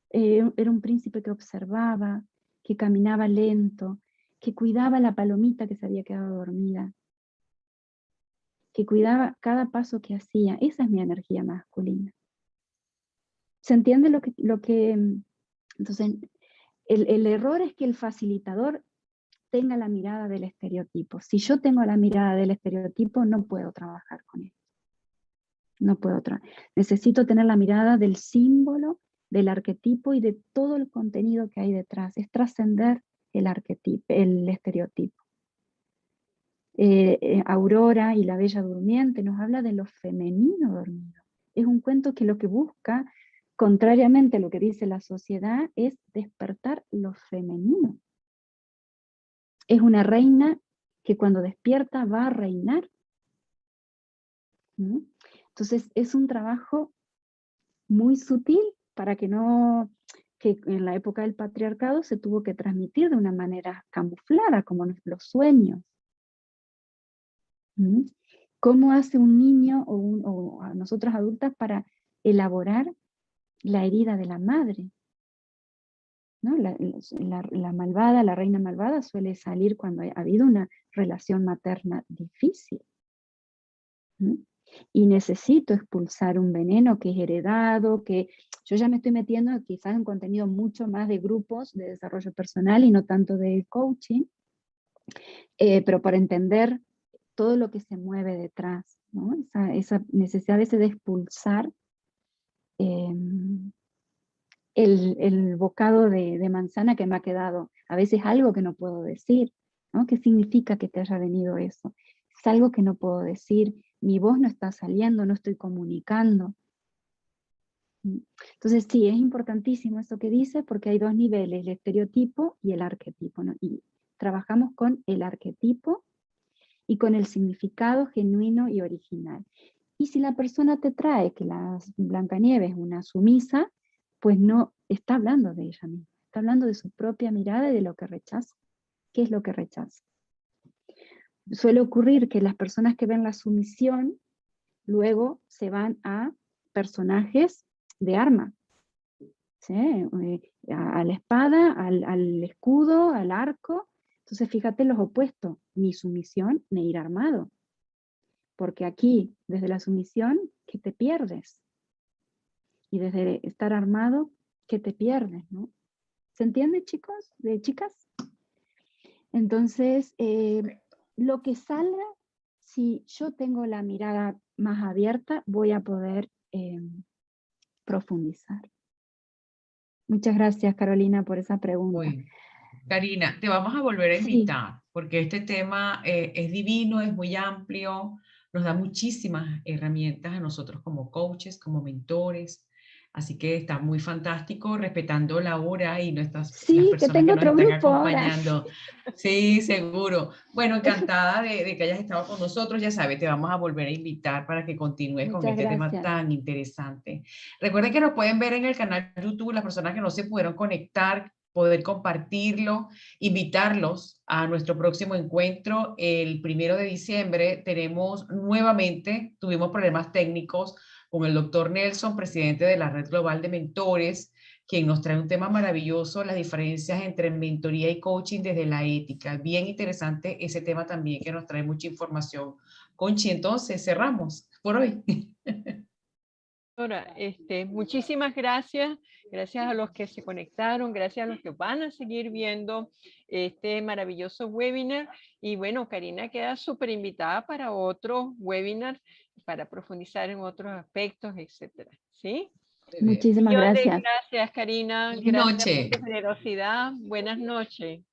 era un príncipe que observaba, que caminaba lento, que cuidaba la palomita que se había quedado dormida, que cuidaba cada paso que hacía. Esa es mi energía masculina. ¿Se entiende lo que entonces, el error es que el facilitador tenga la mirada del estereotipo. Si yo tengo la mirada del estereotipo, no puedo trabajar con esto. No puedo necesito tener la mirada del símbolo, del arquetipo y de todo el contenido que hay detrás. Es trascender el arquetipo, el estereotipo. Aurora y la Bella Durmiente nos habla de lo femenino dormido. Es un cuento que lo que busca, contrariamente a lo que dice la sociedad, es despertar lo femenino. Es una reina que cuando despierta va a reinar. ¿Mm? Entonces es un trabajo muy sutil para que en la época del patriarcado se tuvo que transmitir de una manera camuflada, como los sueños. ¿Mm? ¿Cómo hace un niño o a nosotras adultas para elaborar la herida de la madre? ¿No? La malvada, la reina malvada suele salir cuando ha habido una relación materna difícil. ¿Mm? Y necesito expulsar un veneno que es heredado, que yo ya me estoy metiendo quizás en contenido mucho más de grupos de desarrollo personal y no tanto de coaching, pero para entender todo lo que se mueve detrás, ¿no? Esa necesidad a veces de expulsar el bocado de manzana que me ha quedado, a veces algo que no puedo decir, ¿no? ¿Qué significa que te haya venido eso? Es algo que no puedo decir, mi voz no está saliendo, no estoy comunicando. Entonces sí, es importantísimo eso que dice, porque hay dos niveles, el estereotipo y el arquetipo, ¿no? Y trabajamos con el arquetipo y con el significado genuino y original. Y si la persona te trae que la Blancanieves es una sumisa, pues no está hablando de ella misma, está hablando de su propia mirada y de lo que rechaza. ¿Qué es lo que rechaza? Suele ocurrir que las personas que ven la sumisión luego se van a personajes de arma, ¿sí? A la espada, al escudo, al arco. Entonces fíjate los opuestos, ni sumisión ni ir armado. Porque aquí, desde la sumisión, ¿qué te pierdes? Y desde estar armado, ¿qué te pierdes? ¿No? ¿Se entiende, chicos? ¿Chicas? Entonces, lo que salga, si yo tengo la mirada más abierta, voy a poder profundizar. Muchas gracias, Carolina, por esa pregunta. Bueno, Karina, te vamos a volver a invitar, porque este tema es divino, es muy amplio, nos da muchísimas herramientas a nosotros como coaches, como mentores, así que está muy fantástico, respetando la hora y las Sí, que personas tengo que nos otro están grupo ahora. acompañando. Sí, seguro. Bueno, encantada de que hayas estado con nosotros, ya sabes, te vamos a volver a invitar para que continúes con Muchas este tema gracias. tan interesante. Recuerden que nos pueden ver en el canal YouTube, las personas que no se pudieron conectar, poder compartirlo, invitarlos a nuestro próximo encuentro el 1 de diciembre. Tenemos nuevamente, tuvimos problemas técnicos con el doctor Nelson, presidente de la Red Global de Mentores, quien nos trae un tema maravilloso, las diferencias entre mentoría y coaching desde la ética. Bien interesante ese tema también, que nos trae mucha información. Conchi, entonces cerramos por hoy. Ahora, muchísimas gracias. Gracias a los que se conectaron, gracias a los que van a seguir viendo este maravilloso webinar. Y bueno, Karina queda súper invitada para otro webinar, para profundizar en otros aspectos, etcétera. ¿Sí? Muchísimas gracias. Gracias, Karina. Buenas Gracias por noches. tu generosidad. Buenas noches.